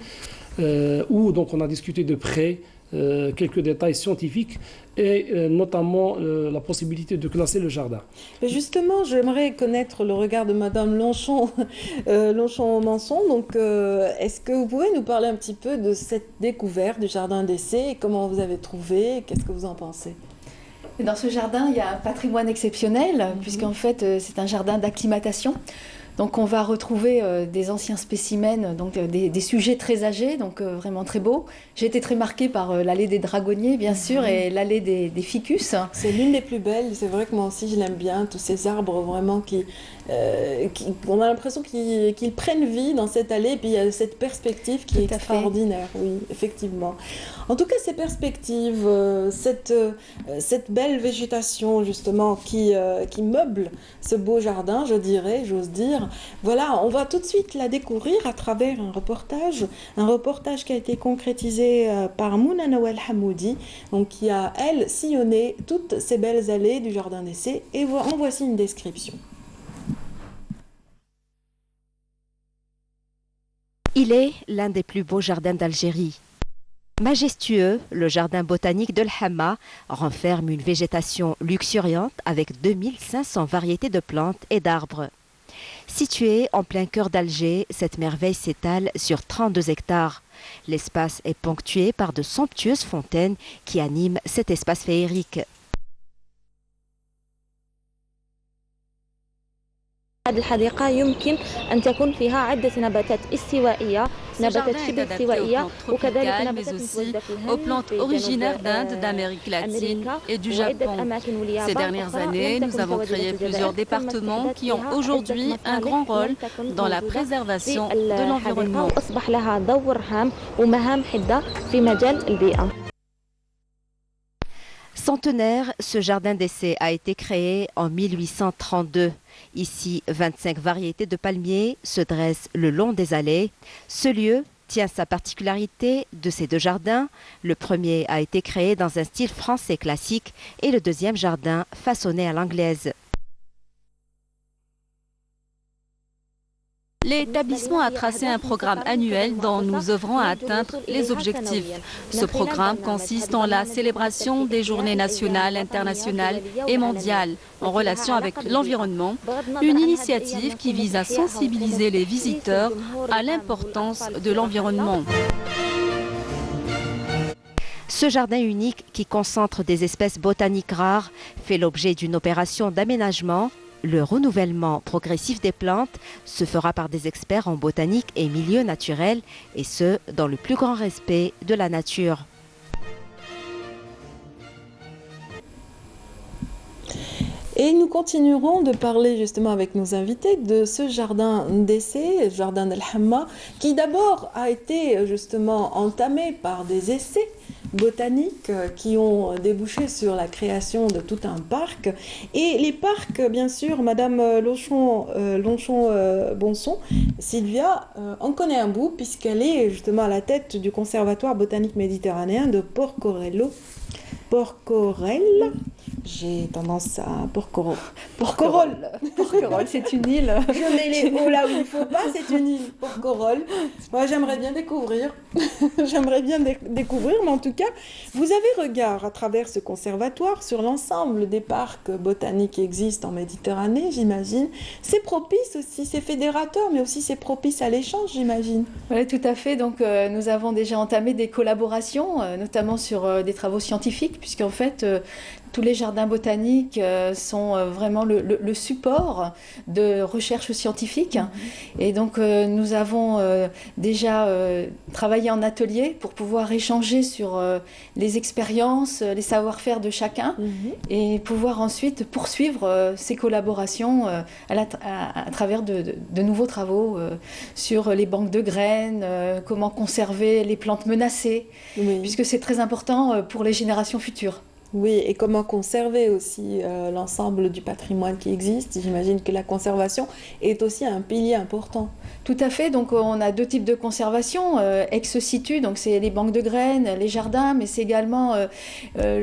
où donc, on a discuté de près quelques détails scientifiques et notamment la possibilité de classer le jardin. Mais justement, j'aimerais connaître le regard de Madame Lonchon-Manceau. Donc, est-ce que vous pouvez nous parler un petit peu de cette découverte du jardin d'essai et comment vous avez trouvé? Qu'est-ce que vous en pensez? Dans ce jardin, il y a un patrimoine exceptionnel, puisqu'en fait, c'est un jardin d'acclimatation. Donc on va retrouver des anciens spécimens, donc des sujets très âgés, donc vraiment très beaux. J'ai été très marquée par l'allée des dragonniers, bien sûr, et l'allée des ficus. C'est l'une des plus belles, c'est vrai que moi aussi je l'aime bien, tous ces arbres vraiment on a l'impression qu'ils prennent vie dans cette allée, et puis il y a cette perspective qui est extraordinaire, oui, effectivement. En tout cas, ces perspectives, cette belle végétation justement qui meuble ce beau jardin, je dirais, j'ose dire, voilà, on va tout de suite la découvrir à travers un reportage qui a été concrétisé par Mouna Nawal Hamoudi, donc qui a, elle, sillonné toutes ces belles allées du jardin d'essai, et en voici une description. Il est l'un des plus beaux jardins d'Algérie. Majestueux, le jardin botanique de l'Hamma renferme une végétation luxuriante avec 2500 variétés de plantes et d'arbres. Située en plein cœur d'Alger, cette merveille s'étale sur 32 hectares. L'espace est ponctué par de somptueuses fontaines qui animent cet espace féerique. هذه الحديقة يمكن أن تكون فيها عدة نباتات استوائية نباتات شبه استوائية وكذلك نباتات aux plantes originaires d'Inde, d'Amérique latine et du Japon. Ces dernières années, nous avons créé plusieurs départements qui ont aujourd'hui un grand rôle dans la préservation de l'environnement. أصبح لها دور هام ومهام حدة في مجال البيئة. Centenaire, ce jardin d'essai a été créé en 1832. Ici, 25 variétés de palmiers se dressent le long des allées. Ce lieu tient sa particularité de ces deux jardins. Le premier a été créé dans un style français classique et le deuxième jardin façonné à l'anglaise. L'établissement a tracé un programme annuel dont nous œuvrons à atteindre les objectifs. Ce programme consiste en la célébration des journées nationales, internationales et mondiales en relation avec l'environnement, une initiative qui vise à sensibiliser les visiteurs à l'importance de l'environnement. Ce jardin unique qui concentre des espèces botaniques rares fait l'objet d'une opération d'aménagement. Le renouvellement progressif des plantes se fera par des experts en botanique et milieux naturels, et ce, dans le plus grand respect de la nature. Et nous continuerons de parler justement avec nos invités de ce jardin d'essai, le jardin d'Al-Hamma, qui d'abord a été justement entamé par des essais botaniques qui ont débouché sur la création de tout un parc. Et les parcs, bien sûr, Madame Lonchon-Bonson, Sylvia, en connaît un bout puisqu'elle est justement à la tête du Conservatoire botanique méditerranéen de Porcorel. J'ai tendance à Porquerolles, c'est une île. Je mets les mots là où il ne faut pas, c'est une île, Porquerolles. Moi, j'aimerais bien découvrir. Mais en tout cas, vous avez regard à travers ce conservatoire sur l'ensemble des parcs botaniques qui existent en Méditerranée, j'imagine. C'est propice aussi, c'est fédérateur, mais aussi c'est propice à l'échange, j'imagine. Oui, tout à fait. Donc, nous avons déjà entamé des collaborations, notamment sur des travaux scientifiques, puisqu'en fait, tous les jardins botaniques sont vraiment le support de recherche scientifique. Et donc, nous avons déjà travaillé en atelier pour pouvoir échanger sur les expériences, les savoir-faire de chacun et pouvoir ensuite poursuivre ces collaborations à travers de nouveaux travaux sur les banques de graines, comment conserver les plantes menacées, puisque c'est très important pour les générations futures. Oui, et comment conserver aussi l'ensemble du patrimoine qui existe. J'imagine que la conservation est aussi un pilier important. Tout à fait, donc on a deux types de conservation, ex situ, donc c'est les banques de graines, les jardins, mais c'est également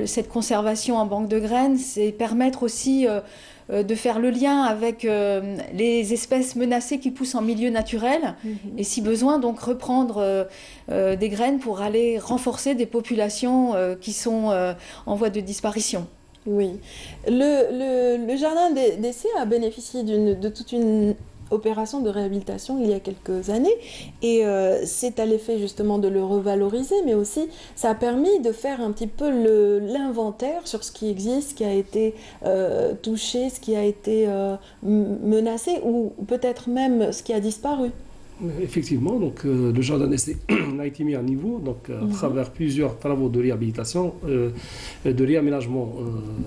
cette conservation en banque de graines, c'est permettre aussi de faire le lien avec les espèces menacées qui poussent en milieu naturel et si besoin donc reprendre des graines pour aller renforcer des populations qui sont en voie de disparition. Oui, le jardin d'essai a bénéficié de toute une opération de réhabilitation il y a quelques années et c'est à l'effet justement de le revaloriser, mais aussi ça a permis de faire un petit peu l'inventaire sur ce qui existe, ce qui a été touché, ce qui a été menacé ou peut-être même ce qui a disparu. Effectivement, donc le jardin d'essai a été mis à niveau donc, à travers plusieurs travaux de réhabilitation, de réaménagement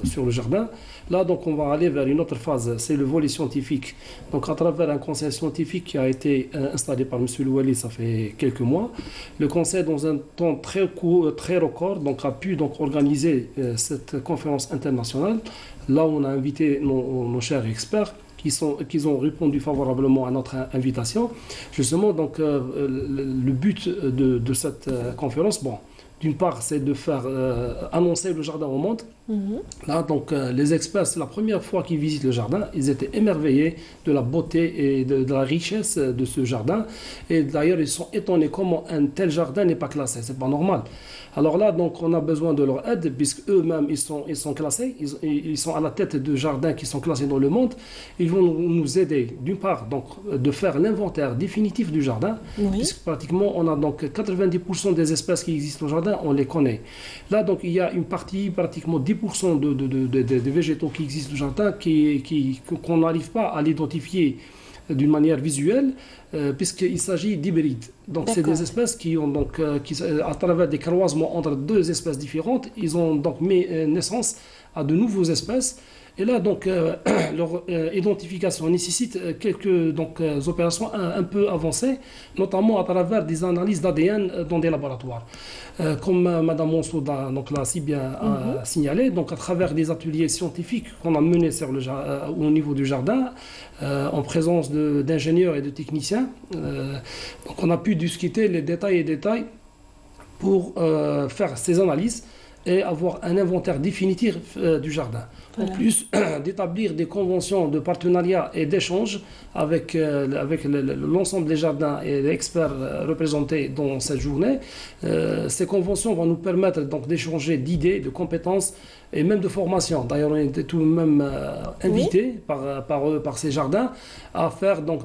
sur le jardin. Là, donc, on va aller vers une autre phase, c'est le volet scientifique. Donc, à travers un conseil scientifique qui a été installé par M. Louali, ça fait quelques mois, le conseil, dans un temps très court, très record, donc, a pu donc, organiser cette conférence internationale. Là, on a invité nos chers experts qui ont répondu favorablement à notre invitation. Justement, donc, le but de cette conférence, bon, d'une part, c'est de faire annoncer le jardin au monde. Là, donc, les experts, c'est la première fois qu'ils visitent le jardin. Ils étaient émerveillés de la beauté et de la richesse de ce jardin. Et d'ailleurs, ils sont étonnés comment un tel jardin n'est pas classé. C'est pas normal. Alors là, donc, on a besoin de leur aide, puisque eux-mêmes, ils sont classés. Ils sont à la tête de jardins qui sont classés dans le monde. Ils vont nous aider, d'une part, donc, de faire l'inventaire définitif du jardin, puisque pratiquement, on a donc 90% des espèces qui existent au jardin, on les connaît. Là, donc, il y a une partie, pratiquement 10% de végétaux qui existent au jardin qu'on n'arrive pas à l'identifier d'une manière visuelle, puisqu'il s'agit d'hybrides. Donc, c'est des espèces qui ont donc, à travers des croisements entre deux espèces différentes, ils ont donc mis naissance à de nouvelles espèces. Et là, donc, leur identification nécessite quelques opérations un peu avancées, notamment à travers des analyses d'ADN dans des laboratoires. Comme Mme Monsouda l'a si bien signalé, donc à travers des ateliers scientifiques qu'on a menés au niveau du jardin, en présence d'ingénieurs et de techniciens, donc on a pu discuter les détails pour faire ces analyses et avoir un inventaire définitif du jardin. Voilà. En plus d'établir des conventions de partenariat et d'échange avec l'ensemble des jardins et des experts représentés dans cette journée, ces conventions vont nous permettre donc d'échanger d'idées, de compétences et même de formation. D'ailleurs, on était tout de même invités par ces jardins à faire donc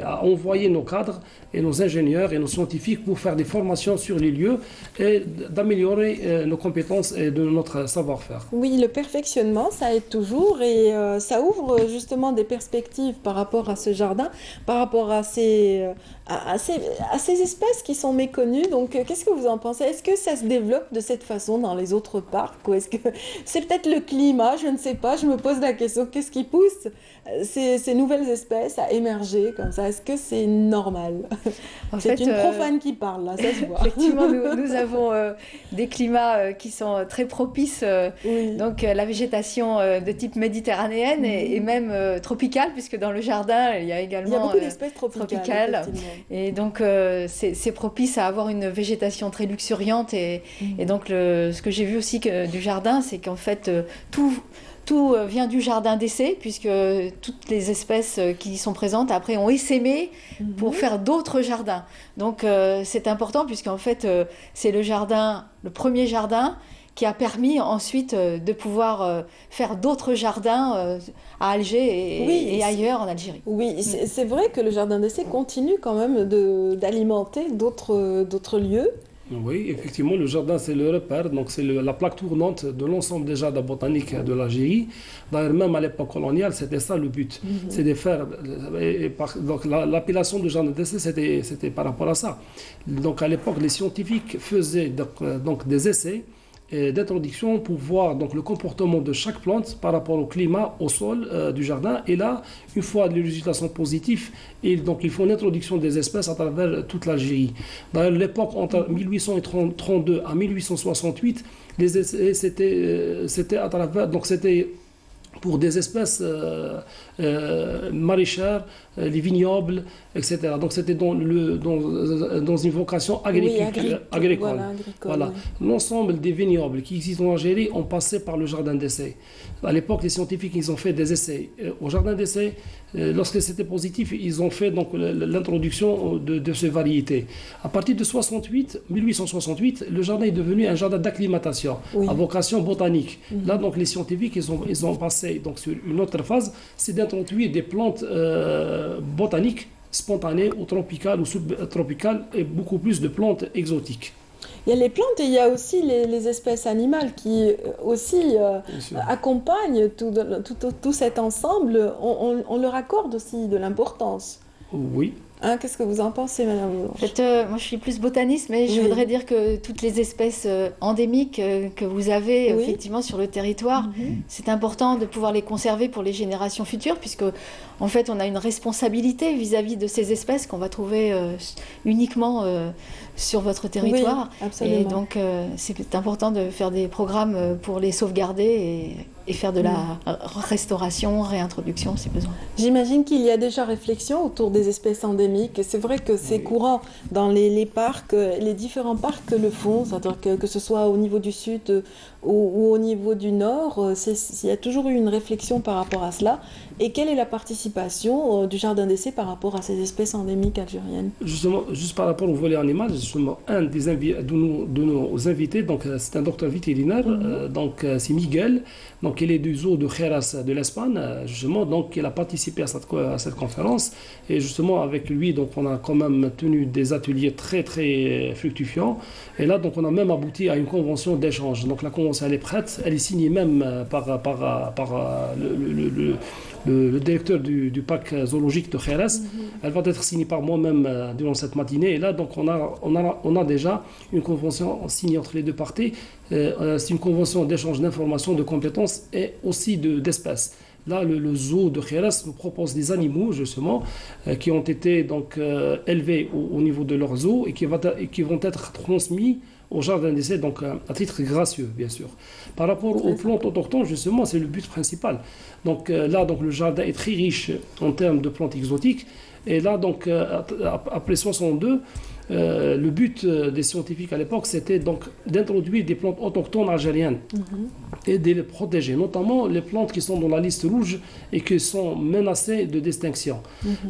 à envoyer nos cadres et nos ingénieurs et nos scientifiques pour faire des formations sur les lieux et d'améliorer nos compétences et de notre savoir-faire. Oui, le perfectionnement, ça aide toujours et ça ouvre justement des perspectives par rapport à ce jardin, par rapport à ces espèces qui sont méconnues. Donc, qu'est-ce que vous en pensez? Est-ce que ça se développe de cette façon dans les autres parcs ou est-ce que c'est peut-être le climat? Je ne sais pas, je me pose la question, qu'est-ce qui pousse ces nouvelles espèces à émerger comme ça? Est-ce que c'est normal? C'est une profane qui parle, là, ça se voit. Effectivement, nous avons des climats qui sont très propices, donc la végétation de type méditerranéenne et même tropicale, puisque dans le jardin, il y a également beaucoup d'espèces tropicales. Et donc, c'est propice à avoir une végétation très luxuriante. Et donc, ce que j'ai vu aussi du jardin, c'est qu'en fait, tout vient du jardin d'essai, puisque toutes les espèces qui y sont présentes, après, ont essaimé pour faire d'autres jardins. Donc, c'est important, puisqu'en fait, c'est le premier jardin qui a permis ensuite de pouvoir faire d'autres jardins à Alger et ailleurs en Algérie. Oui, c'est vrai que le jardin d'essai continue quand même d'alimenter d'autres lieux. Oui, effectivement, le jardin, c'est le repère, donc c'est la plaque tournante de l'ensemble des jardins botaniques de l'Algérie. D'ailleurs, même à l'époque coloniale, c'était ça le but. C'est de faire... Donc, l'appellation de jardin d'essai, c'était par rapport à ça. Donc, à l'époque, les scientifiques faisaient donc des essais d'introduction pour voir donc, le comportement de chaque plante par rapport au climat, au sol du jardin. Et là, une fois les résultats sont positifs, donc il faut une introduction des espèces à travers toute l'Algérie. Dans l'époque entre 1832 à 1868, les essais, c'était à travers... Donc c'était pour des espèces maraîchères, les vignobles, etc. Donc c'était dans une vocation agricole. Voilà. L'ensemble des vignobles qui existent en Algérie ont passé par le jardin d'essai. À l'époque, les scientifiques, ils ont fait des essais au jardin d'essai, Lorsque c'était positif, ils ont fait donc l'introduction de ces variétés. À partir de 1868, le jardin est devenu un jardin d'acclimatation à vocation botanique. Là, donc, les scientifiques, ils ont passé donc, sur une autre phase, c'est d'introduire des plantes botaniques spontanées ou tropicales ou subtropicales et beaucoup plus de plantes exotiques. Il y a les plantes et il y a aussi les espèces animales qui aussi accompagnent tout cet ensemble. On leur accorde aussi de l'importance. Oui. Hein, qu'est-ce que vous en pensez, Madame Blanche? En fait, moi, je suis plus botaniste, mais je voudrais dire que toutes les espèces endémiques que vous avez effectivement sur le territoire, c'est important de pouvoir les conserver pour les générations futures, puisque en fait, on a une responsabilité vis-à-vis de ces espèces qu'on va trouver uniquement sur votre territoire. Oui, absolument. Et donc, c'est important de faire des programmes pour les sauvegarder et faire de la restauration, réintroduction si besoin. J'imagine qu'il y a déjà réflexion autour des espèces endémiques. C'est vrai que c'est courant dans les parcs, les différents parcs le font, c'est-à-dire que ce soit au niveau du sud ou au niveau du nord, il y a toujours eu une réflexion par rapport à cela. Et quelle est la participation du jardin d'essai par rapport à ces espèces endémiques algériennes? Justement, juste par rapport au volet animal, justement, un de nos invités, donc c'est un docteur vétérinaire, donc c'est Miguel, donc il est du zoo de Xeras de l'Espagne, justement, donc il a participé à cette conférence, et justement avec lui, donc on a quand même tenu des ateliers très très fructifiants, et là donc on a même abouti à une convention d'échange. Donc la convention elle est prête, elle est signée même par le directeur du parc zoologique de Xeras. Elle va être signée par moi-même durant cette matinée. Et là, donc, on a déjà une convention signée entre les deux parties. C'est une convention d'échange d'informations, de compétences et aussi d'espèces. Là, le zoo de Xeras nous propose des animaux, justement, qui ont été donc, élevés au niveau de leur zoo et qui vont être transmis au jardin d'essai, donc à titre gracieux, bien sûr. Par rapport aux plantes autochtones, justement, c'est le but principal. Donc là, donc, le jardin est très riche en termes de plantes exotiques. Et là, donc, après 62, le but des scientifiques à l'époque, c'était donc d'introduire des plantes autochtones algériennes et de les protéger, notamment les plantes qui sont dans la liste rouge et qui sont menacées de distinction.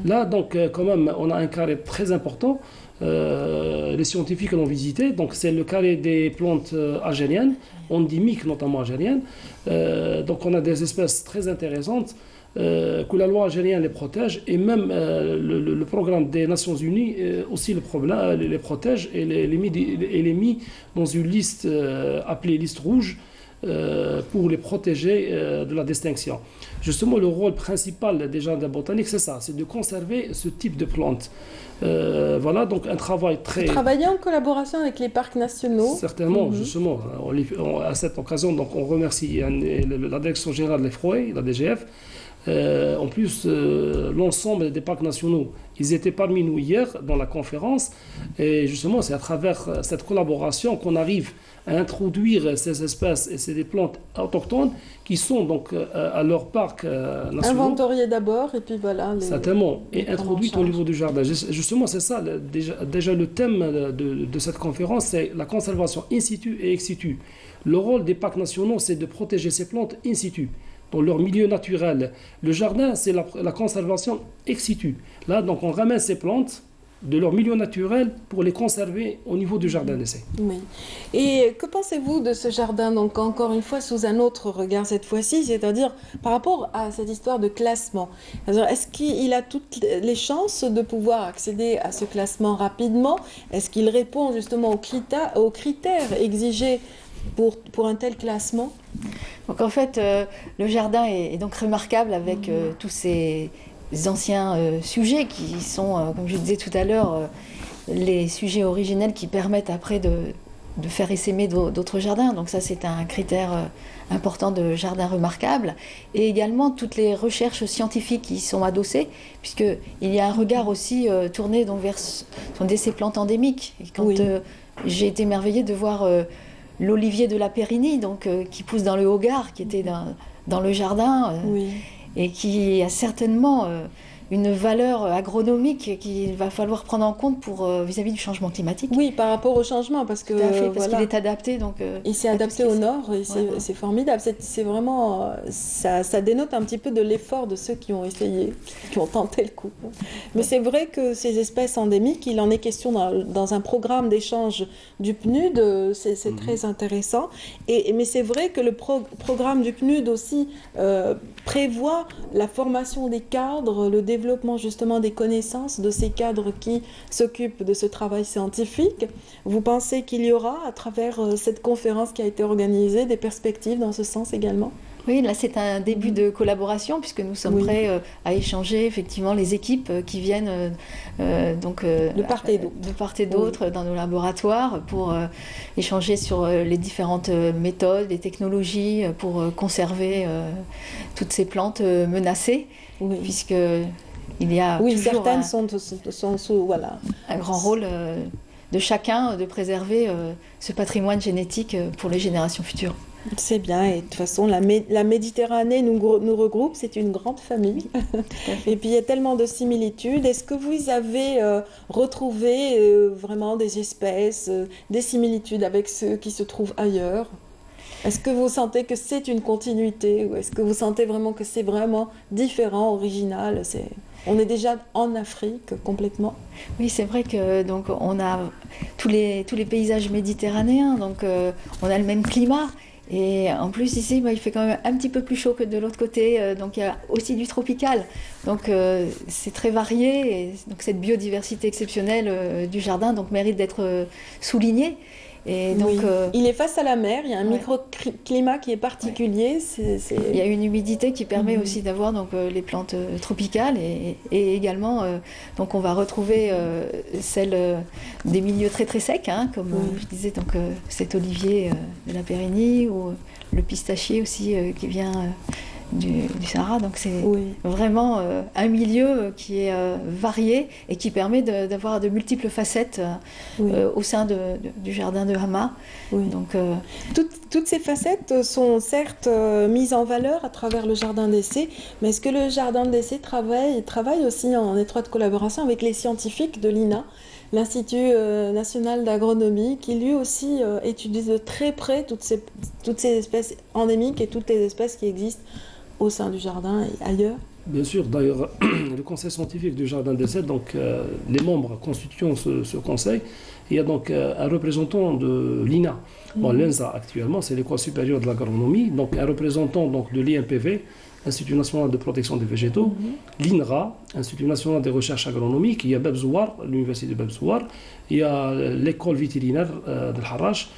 Là, donc, quand même, on a un carré très important. Les scientifiques l'ont visité, donc c'est le carré des plantes algériennes, endémiques notamment algériennes. Donc on a des espèces très intéressantes que la loi algérienne les protège, et même le programme des Nations Unies aussi les protège et les mis dans une liste appelée liste rouge pour les protéger de la distinction. Justement, le rôle principal des jardins botaniques, c'est ça, c'est de conserver ce type de plantes. Voilà, donc un travail très... Vous travaillez en collaboration avec les parcs nationaux? Certainement, justement. À cette occasion, donc, on remercie la Direction Générale des Forêts, la DGF. En plus, l'ensemble des parcs nationaux, ils étaient parmi nous hier dans la conférence. Et justement, c'est à travers cette collaboration qu'on arrive à introduire ces espèces et ces plantes autochtones qui sont donc à leur parc national. Inventoriées d'abord et puis voilà. Certainement, et introduites au niveau du jardin. Justement, c'est ça, déjà le thème de cette conférence, c'est la conservation in situ et ex situ. Le rôle des parcs nationaux, c'est de protéger ces plantes in situ, dans leur milieu naturel. Le jardin, c'est la conservation ex situ. Là, donc, on ramène ces plantes de leur milieu naturel pour les conserver au niveau du jardin d'essai. Oui. Et que pensez-vous de ce jardin, donc encore une fois sous un autre regard cette fois-ci, c'est-à-dire par rapport à cette histoire de classement? Est-ce qu'il a toutes les chances de pouvoir accéder à ce classement rapidement? Est-ce qu'il répond justement aux critères exigés pour un tel classement? Donc en fait, le jardin est donc remarquable avec tous ces anciens sujets qui sont, comme je disais tout à l'heure, les sujets originels qui permettent après de faire essaimer d'autres jardins. Donc ça, c'est un critère important de jardin remarquable. Et également toutes les recherches scientifiques qui y sont adossées, puisqu'il y a un regard aussi tourné donc, vers ces plantes endémiques. Et quand j'ai été émerveillée de voir l'olivier de la Périnie, donc, qui pousse dans le Hogar, qui était dans le jardin, et qui a certainement une valeur agronomique qu'il va falloir prendre en compte pour vis-à-vis du changement climatique. Oui, par rapport au changement, parce que parce qu'il est adapté. Donc, il s'est adapté au nord, et c'est formidable. C'est vraiment, ça dénote un petit peu de l'effort de ceux qui ont essayé, qui ont tenté le coup. Mais c'est vrai que ces espèces endémiques, il en est question dans un programme d'échange du PNUD, c'est très intéressant. Mais c'est vrai que le programme du PNUD aussi prévoit la formation des cadres, le développement justement des connaissances de ces cadres qui s'occupent de ce travail scientifique. Vous pensez qu'il y aura, à travers cette conférence qui a été organisée, des perspectives dans ce sens également ? Oui, là c'est un début de collaboration puisque nous sommes prêts à échanger effectivement les équipes qui viennent de part et d'autre dans nos laboratoires pour échanger sur les différentes méthodes, les technologies pour conserver toutes ces plantes menacées, puisque il y a toujours certaines sont sous un grand rôle de chacun de préserver ce patrimoine génétique pour les générations futures. C'est bien, et de toute façon, la Méditerranée nous regroupe, c'est une grande famille. Et puis il y a tellement de similitudes. Est-ce que vous avez retrouvé vraiment des espèces, des similitudes avec ceux qui se trouvent ailleurs ? Est-ce que vous sentez que c'est une continuité, ou est-ce que vous sentez vraiment que c'est vraiment différent, original ? On est déjà en Afrique complètement. Oui, c'est vrai que donc on a tous les paysages méditerranéens, donc on a le même climat. Et en plus ici, il fait quand même un petit peu plus chaud que de l'autre côté, donc il y a aussi du tropical. Donc c'est très varié, et donc cette biodiversité exceptionnelle du jardin mérite d'être soulignée. Et donc, il est face à la mer, il y a un microclimat qui est particulier. Il y a une humidité qui permet aussi d'avoir les plantes tropicales et également donc on va retrouver celles des milieux très très secs, comme je disais, cet olivier de la Pérénie ou le pistachier aussi qui vient du Sahara. Donc c'est vraiment un milieu qui est varié et qui permet d'avoir de multiples facettes au sein du jardin de Hama. Donc, toutes ces facettes sont certes mises en valeur à travers le jardin d'essai, mais est-ce que le jardin d'essai travaille aussi en étroite collaboration avec les scientifiques de l'INA, l'Institut national d'agronomie, qui lui aussi étudie de très près toutes ces espèces endémiques et toutes les espèces qui existent au sein du jardin et ailleurs? Bien sûr, d'ailleurs, le conseil scientifique du jardin d'essai, donc les membres constituant ce conseil, il y a donc un représentant de l'INA. Bon, l'INSA actuellement, c'est l'École supérieure de l'agronomie, donc un représentant donc, de l'INPV, Institut national de protection des végétaux, l'INRA, Institut national des recherches agronomiques, il y a Bebzouar, l'université de Bebzouar, il y a l'école vétérinaire de Harrach,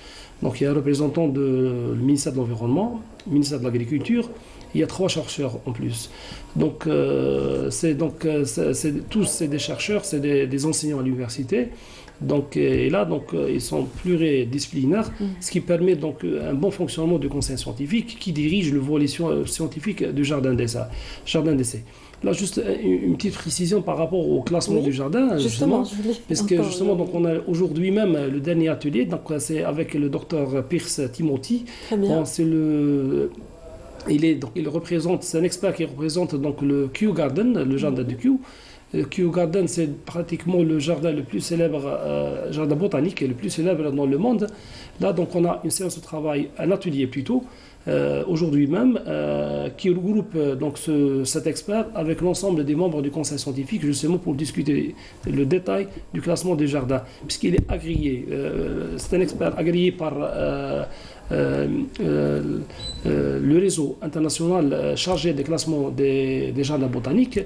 donc il y a un représentant du ministère de l'Environnement, ministère de l'Agriculture. Il y a 3 chercheurs en plus. Donc, tous c'est des chercheurs, c'est des enseignants à l'université. Donc, et là, ils sont pluridisciplinaires, ce qui permet donc un bon fonctionnement du conseil scientifique qui dirige le volet scientifique du jardin d'essai. Là, juste une petite précision par rapport au classement du jardin, justement, parce que justement, donc, on a aujourd'hui même le dernier atelier, donc c'est avec le docteur Pierce Timothy. Bon, c'est il représente, c'est un expert qui représente donc le Kew Garden, le jardin de Kew. Le Kew Garden, c'est pratiquement le jardin le plus célèbre, jardin botanique et le plus célèbre dans le monde. Là, donc, on a une séance de travail, un atelier plutôt, aujourd'hui même, qui regroupe donc cet expert avec l'ensemble des membres du conseil scientifique, justement pour discuter le détail du classement des jardins, puisqu'il est agréé. C'est un expert agréé par le réseau international chargé des classements des jardins botaniques.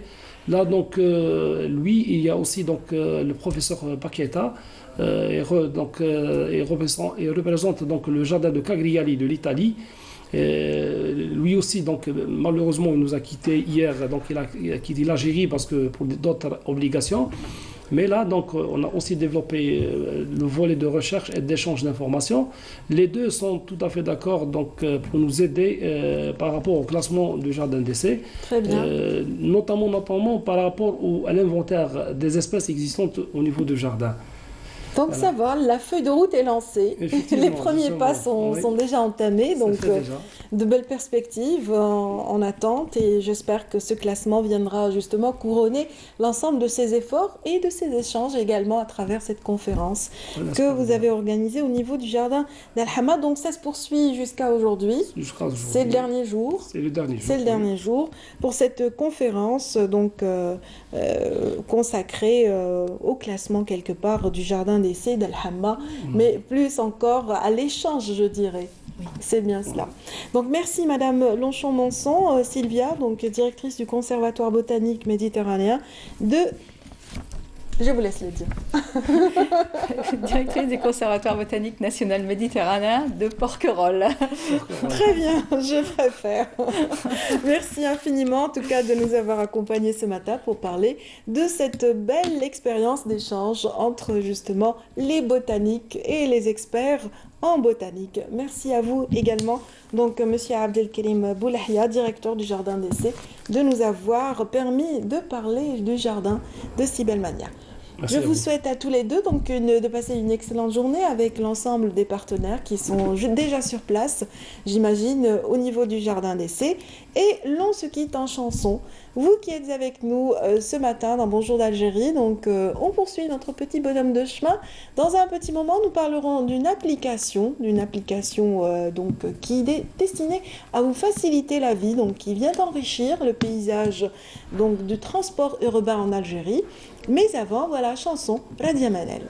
Là, donc, lui, il y a aussi donc, le professeur Paqueta, il représente donc, le jardin de Cagriali de l'Italie. Lui aussi, donc, malheureusement, il nous a quittés hier, donc il a quitté l'Algérie parce que pour d'autres obligations. Mais là, donc, on a aussi développé le volet de recherche et d'échange d'informations. Les deux sont tout à fait d'accord donc, pour nous aider par rapport au classement du jardin d'essai. Très bien. Notamment par rapport à l'inventaire des espèces existantes au niveau du jardin. Donc ça va, la feuille de route est lancée, les premiers pas sont déjà entamés, donc de belles perspectives en attente et j'espère que ce classement viendra justement couronner l'ensemble de ces efforts et de ces échanges également à travers cette conférence que vous avez organisée au niveau du jardin d'Al-Hamma. Donc ça se poursuit jusqu'à aujourd'hui, c'est le dernier jour. C'est le dernier jour. C'est le dernier jour pour cette conférence donc consacrée au classement quelque part du jardin d'essai d'Al-Hamma, mais plus encore à l'échange, je dirais. Oui. C'est bien cela. Donc merci Madame Lonchon-Monson, Sylvia, donc directrice du Conservatoire botanique méditerranéen de... Je vous laisse le dire. Directrice du Conservatoire botanique national méditerranéen de Porquerolles. Très bien, je préfère. Merci infiniment en tout cas de nous avoir accompagnés ce matin pour parler de cette belle expérience d'échange entre justement les botaniques et les experts en botanique. Merci à vous également, donc Monsieur Abdelkarim Boulahia, directeur du Jardin d'essai, de nous avoir permis de parler du jardin de si belle manière. Je vous souhaite à tous les deux donc de passer une excellente journée avec l'ensemble des partenaires qui sont déjà sur place, j'imagine, au niveau du jardin d'essai. Et l'on se quitte en chanson. Vous qui êtes avec nous ce matin dans Bonjour d'Algérie, donc on poursuit notre petit bonhomme de chemin. Dans un petit moment, nous parlerons d'une application donc qui est destinée à vous faciliter la vie, donc qui vient enrichir le paysage donc du transport urbain en Algérie. Mais avant, voilà, chanson Radia Manel.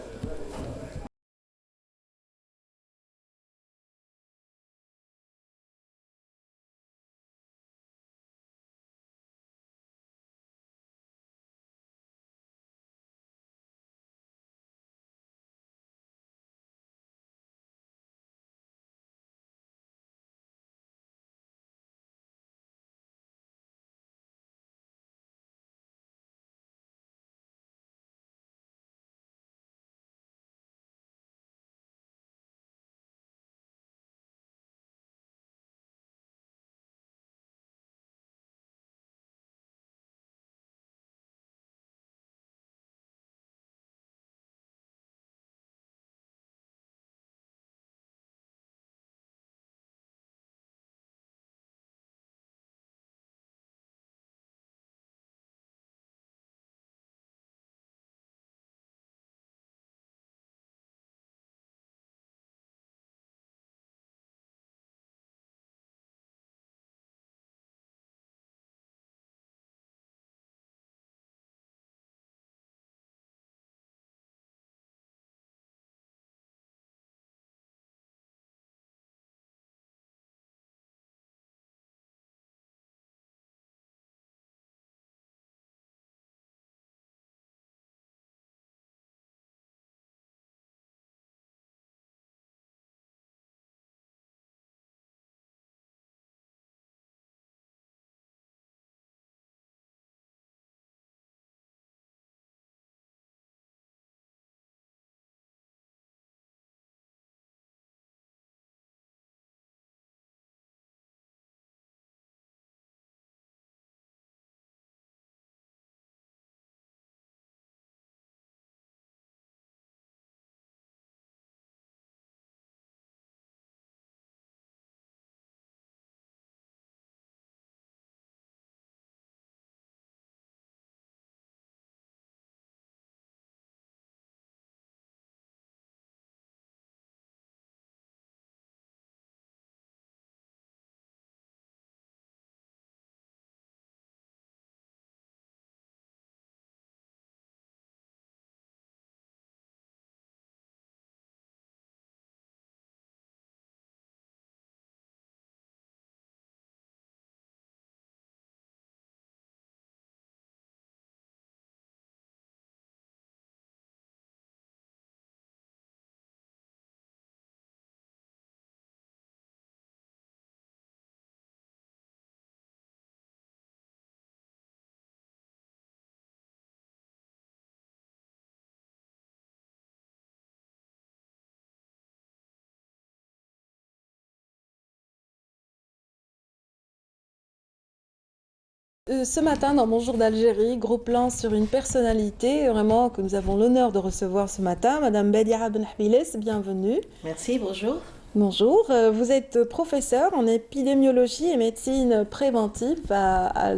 ce matin dans Bonjour d'Algérie, gros plan sur une personnalité vraiment que nous avons l'honneur de recevoir ce matin, Madame Badia Benhbiles, bienvenue. Merci, bonjour. Bonjour, vous êtes professeur en épidémiologie et médecine préventive à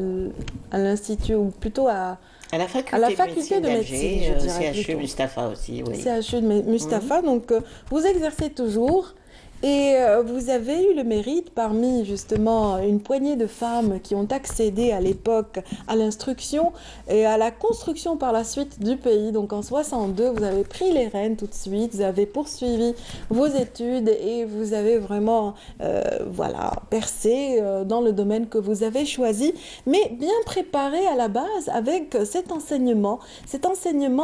l'Institut, ou plutôt à la faculté de médecine, je dirais CHU Mustapha aussi, oui. CHU de Mustapha, donc vous exercez toujours. Et vous avez eu le mérite, parmi justement une poignée de femmes qui ont accédé à l'époque à l'instruction et à la construction par la suite du pays. Donc en 62, vous avez pris les rênes tout de suite, vous avez poursuivi vos études et vous avez vraiment percé dans le domaine que vous avez choisi, mais bien préparé à la base avec cet enseignement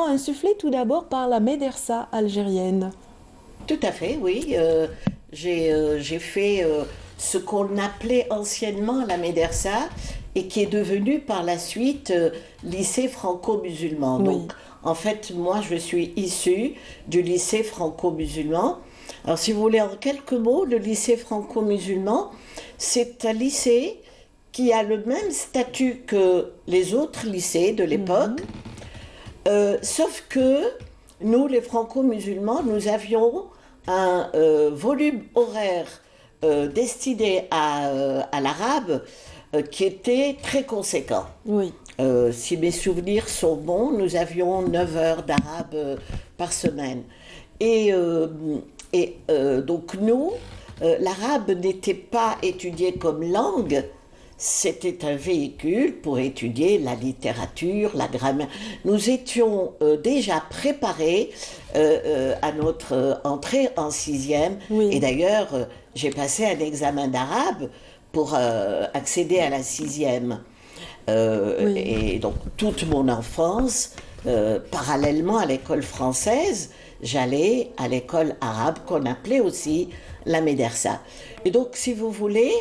insufflé tout d'abord par la médersa algérienne. Tout à fait, oui. J'ai fait ce qu'on appelait anciennement la médersa et qui est devenu par la suite lycée franco-musulman. Oui. Donc, en fait, moi, je suis issue du lycée franco-musulman. Alors, si vous voulez, en quelques mots, le lycée franco-musulman, c'est un lycée qui a le même statut que les autres lycées de l'époque, sauf que nous, les franco-musulmans, nous avions un volume horaire destiné à l'arabe qui était très conséquent. Oui. Si mes souvenirs sont bons, nous avions 9 heures d'arabe par semaine. Et donc nous, l'arabe n'était pas étudié comme langue, c'était un véhicule pour étudier la littérature, la grammaire. Nous étions déjà préparés à notre entrée en 6e. Oui. Et d'ailleurs, j'ai passé un examen d'arabe pour accéder à la 6e. Oui. Et donc, toute mon enfance, parallèlement à l'école française, j'allais à l'école arabe qu'on appelait aussi la médersa. Et donc, si vous voulez,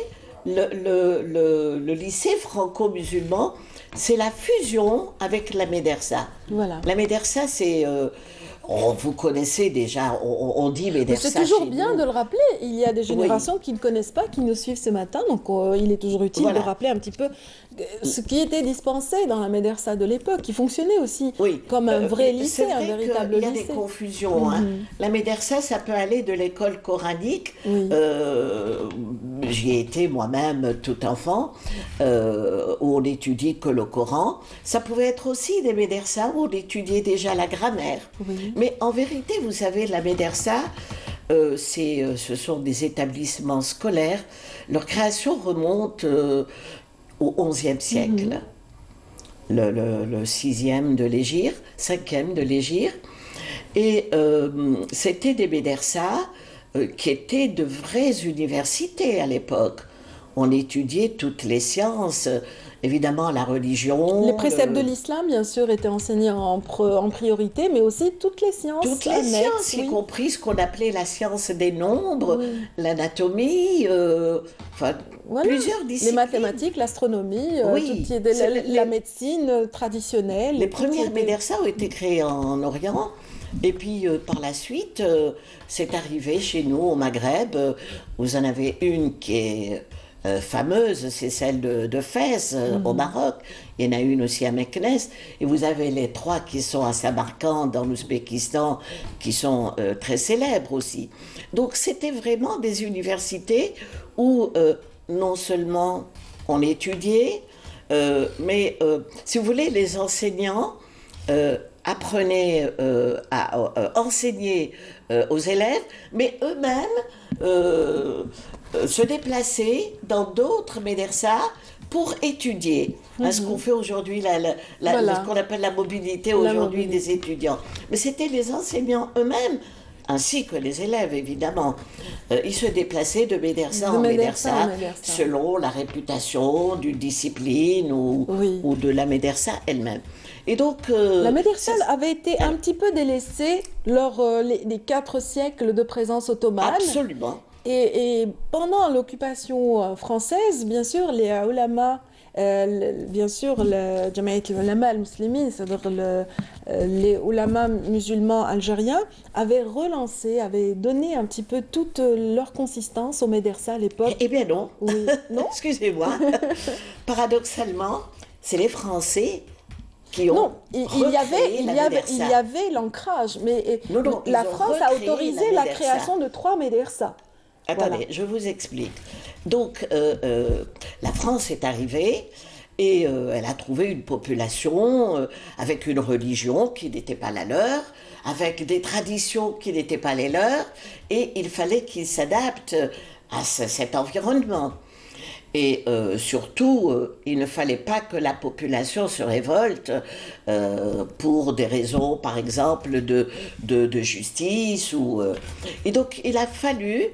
le lycée franco-musulman, c'est la fusion avec la médersa. Voilà. La médersa, c'est... vous connaissez déjà, on dit médersa. C'est toujours bien de le rappeler. Il y a des générations qui ne connaissent pas, qui nous suivent ce matin. Donc il est toujours utile de rappeler un petit peu ce qui était dispensé dans la médersa de l'époque, qui fonctionnait aussi comme un vrai lycée, un véritable lycée. Il y a des confusions. Hein. La médersa, ça peut aller de l'école coranique. J'y ai été moi-même tout enfant, où on n'étudie que le Coran. Ça pouvait être aussi des médersas où on étudiait déjà la grammaire. Oui. Mais en vérité, vous savez, la médersa, ce sont des établissements scolaires. Leur création remonte au XIe siècle. Le 6e de l'Hégire, 5e de l'Hégire. Et c'était des médersas qui étaient de vraies universités à l'époque. On étudiait toutes les sciences, évidemment la religion. Les préceptes de l'islam, bien sûr, étaient enseignés en priorité, mais aussi toutes les sciences. Toutes les sciences, y compris ce qu'on appelait la science des nombres, l'anatomie, plusieurs disciplines. Les mathématiques, l'astronomie, la médecine traditionnelle. Les premières médersas ont été créées en Orient. Et puis, par la suite, c'est arrivé chez nous, au Maghreb. Vous en avez une qui est fameuse, c'est celle de Fès, au Maroc. Il y en a une aussi à Meknès. Et vous avez les 3 qui sont à Samarcande, dans l'Ouzbékistan, qui sont très célèbres aussi. Donc, c'était vraiment des universités où non seulement on étudiait, mais, si vous voulez, les enseignants... apprenaient à enseigner aux élèves, mais eux-mêmes se déplaçaient dans d'autres médersas pour étudier. Ce qu'on fait aujourd'hui, ce qu'on appelle la mobilité aujourd'hui des étudiants. Mais c'était les enseignants eux-mêmes, ainsi que les élèves, évidemment. Ils se déplaçaient de médersa en médersa, selon la réputation d'une discipline ou de la médersa elle-même. Et donc, la médersa avait été un petit peu délaissée lors des 4 siècles de présence ottomane. Absolument. Et pendant l'occupation française, bien sûr, les ulama, bien sûr, le Jamaïat al-Ulama al-Muslimin, c'est-à-dire les ulama musulmans algériens, avaient relancé, avaient donné un petit peu toute leur consistance aux médersa à l'époque. Eh bien non. Oui. Non. Excusez-moi. Paradoxalement, c'est les Français qui ont Non, il y avait l'ancrage, mais la France a autorisé la création de 3 médersas. Attendez, Voilà. je vous explique. Donc, la France est arrivée et elle a trouvé une population avec une religion qui n'était pas la leur, avec des traditions qui n'étaient pas les leurs, et il fallait qu'ils s'adaptent à cet environnement. Et surtout, il ne fallait pas que la population se révolte pour des raisons, par exemple, de justice. Et donc, il a fallu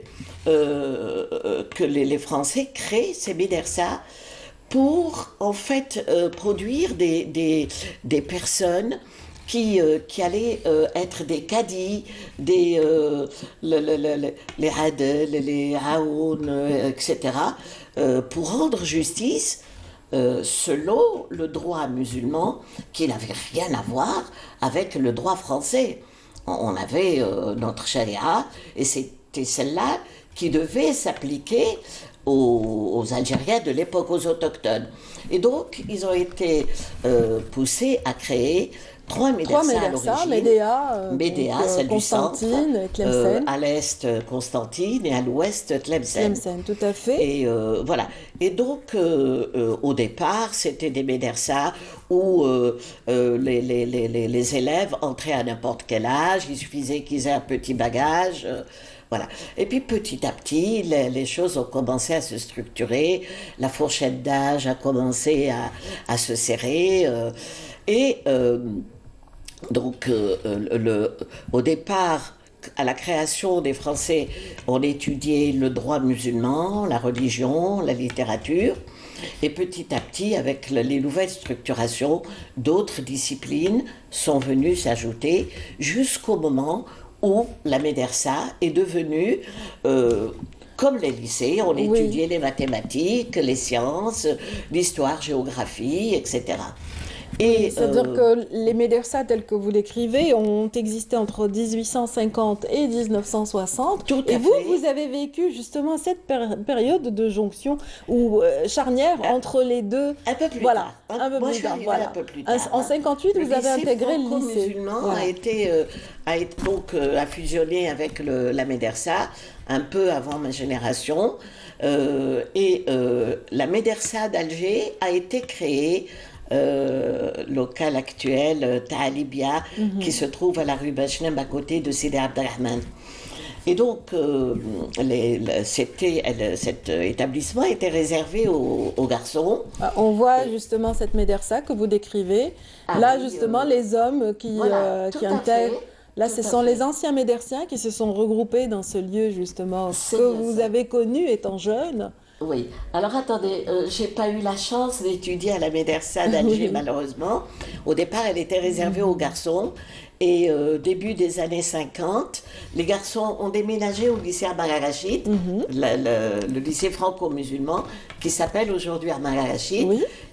que les Français créent ces médersas pour, en fait, produire des personnes qui allaient être des cadis, les adel, les aoun, etc., pour rendre justice selon le droit musulman qui n'avait rien à voir avec le droit français. On avait notre charia et c'était celle-là qui devait s'appliquer aux Algériens de l'époque, aux autochtones. Et donc, ils ont été poussés à créer 3 médersas à l'origine. Médéa, celle du centre, Tlemcen. à l'est Constantine et à l'ouest Tlemcen. Tlemcen, tout à fait. Et voilà. Et donc, au départ, c'était des médersas où les élèves entraient à n'importe quel âge, il suffisait qu'ils aient un petit bagage. Voilà. Et puis petit à petit, les choses ont commencé à se structurer, la fourchette d'âge a commencé à se serrer. Donc, au départ, à la création des Français, on étudiait le droit musulman, la religion, la littérature. Et petit à petit, avec les nouvelles structurations, d'autres disciplines sont venues s'ajouter jusqu'au moment où la médersa est devenue, comme les lycées, on étudiait les mathématiques, les sciences, l'histoire, géographie, etc. C'est-à-dire que les médersas tels que vous l'écrivez ont existé entre 1850 et 1960. Et vous avez vécu justement cette période de jonction ou charnière entre les deux. Un peu plus tard. Un peu plus tard. En 58, vous avez intégré le lycée. Musulman a fusionné avec la médersa un peu avant ma génération. La médersa d'Alger a été créée local actuel, Taalibia, qui se trouve à la rue Bachnem à côté de Sidi Abdelrahman. Et donc, cet établissement était réservé aux garçons. On voit justement cette médersa que vous décrivez. Là, justement, les hommes qui intègrent. Là, ce sont les anciens médersiens qui se sont regroupés dans ce lieu, justement, que vous avez connu étant jeune. Oui. Alors attendez, j'ai pas eu la chance d'étudier à la médersa d'Alger malheureusement. Au départ, elle était réservée aux garçons. Et début des années 50, les garçons ont déménagé au lycée Ahmad Rachid, le lycée franco-musulman, qui s'appelle aujourd'hui Ahmad Rachid.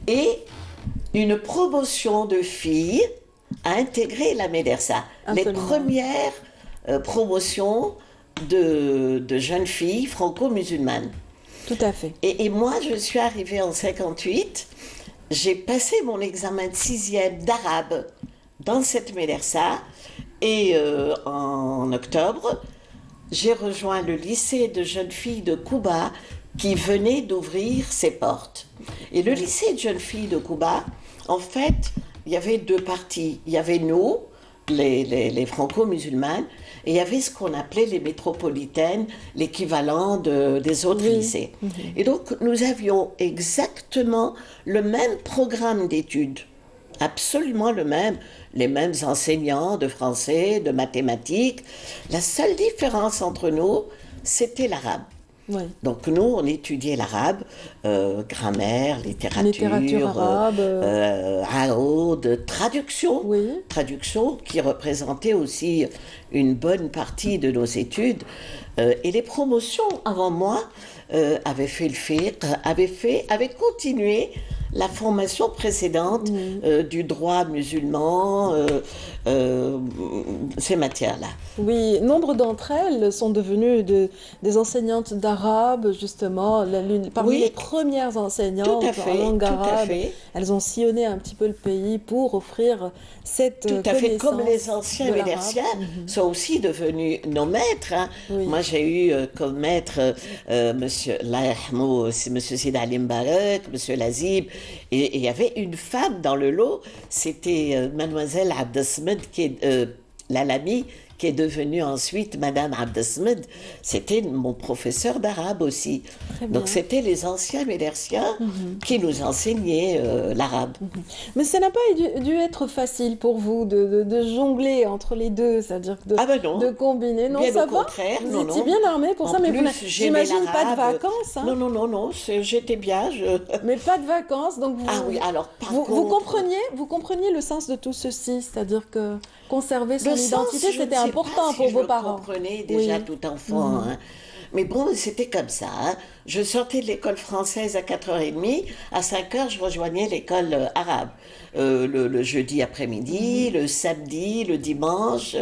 Et une promotion de filles a intégré la médersa. Les premières promotions de jeunes filles franco-musulmanes. Tout à fait. Et moi, je suis arrivée en 58, j'ai passé mon examen de 6e d'arabe dans cette médersa, et en octobre, j'ai rejoint le lycée de jeunes filles de Kouba qui venait d'ouvrir ses portes. Et le lycée de jeunes filles de Kouba, en fait, il y avait 2 parties. Il y avait nous, les franco-musulmanes, et il y avait ce qu'on appelait les métropolitaines, l'équivalent des autres lycées. Et donc, nous avions exactement le même programme d'études, absolument le même, les mêmes enseignants de français, de mathématiques. La seule différence entre nous, c'était l'arabe. Donc nous, on étudiait l'arabe, grammaire, littérature arabe, traduction, traduction qui représentait aussi une bonne partie de nos études. Et les promotions avant moi avaient fait le fiqh, avaient continué la formation précédente du droit musulman, ces matières-là. Oui, nombre d'entre elles sont devenues des enseignantes d'arabe, justement, parmi les premières enseignantes en langue arabe. Elles ont sillonné un petit peu le pays pour offrir cette connaissance. Tout à fait, comme les anciens médersiens sont aussi devenus nos maîtres. Hein. Oui. Moi, j'ai eu comme maître monsieur Sid Ali Mbarak, monsieur Lazib, et il y avait une femme dans le lot, c'était mademoiselle Abdesmed, qui est Lalami, qui est devenue ensuite Madame Abdesmed. C'était mon professeur d'arabe aussi. Donc c'était les anciens médersiens qui nous enseignaient l'arabe. Mais ça n'a pas dû être facile pour vous de jongler entre les deux, c'est-à-dire de combiner. Non, bien ça au contraire. Vous étiez bien armé pour ça, mais vous j'imagine pas de vacances. Hein. Non, j'étais bien. Mais pas de vacances, donc vous... Ah oui, alors par contre... Vous compreniez le sens de tout ceci, c'est-à-dire que conserver son identité, c'était important pour vos parents. Je comprenais déjà tout enfant. Hein. Mais bon, c'était comme ça. Hein. Je sortais de l'école française à 4h30. À 5h, je rejoignais l'école arabe. Le jeudi après-midi, le samedi, le dimanche,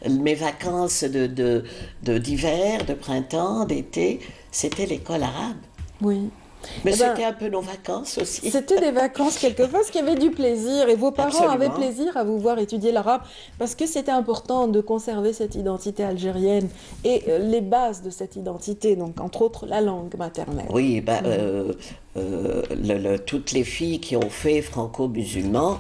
mes vacances d'hiver, de printemps, d'été, c'était l'école arabe. Oui. Mais c'était un peu nos vacances aussi. C'était des vacances quelquefois, parce qu'il y avait du plaisir, et vos parents avaient plaisir à vous voir étudier l'arabe, parce que c'était important de conserver cette identité algérienne et les bases de cette identité, donc entre autres la langue maternelle. Oui, toutes les filles qui ont fait franco-musulman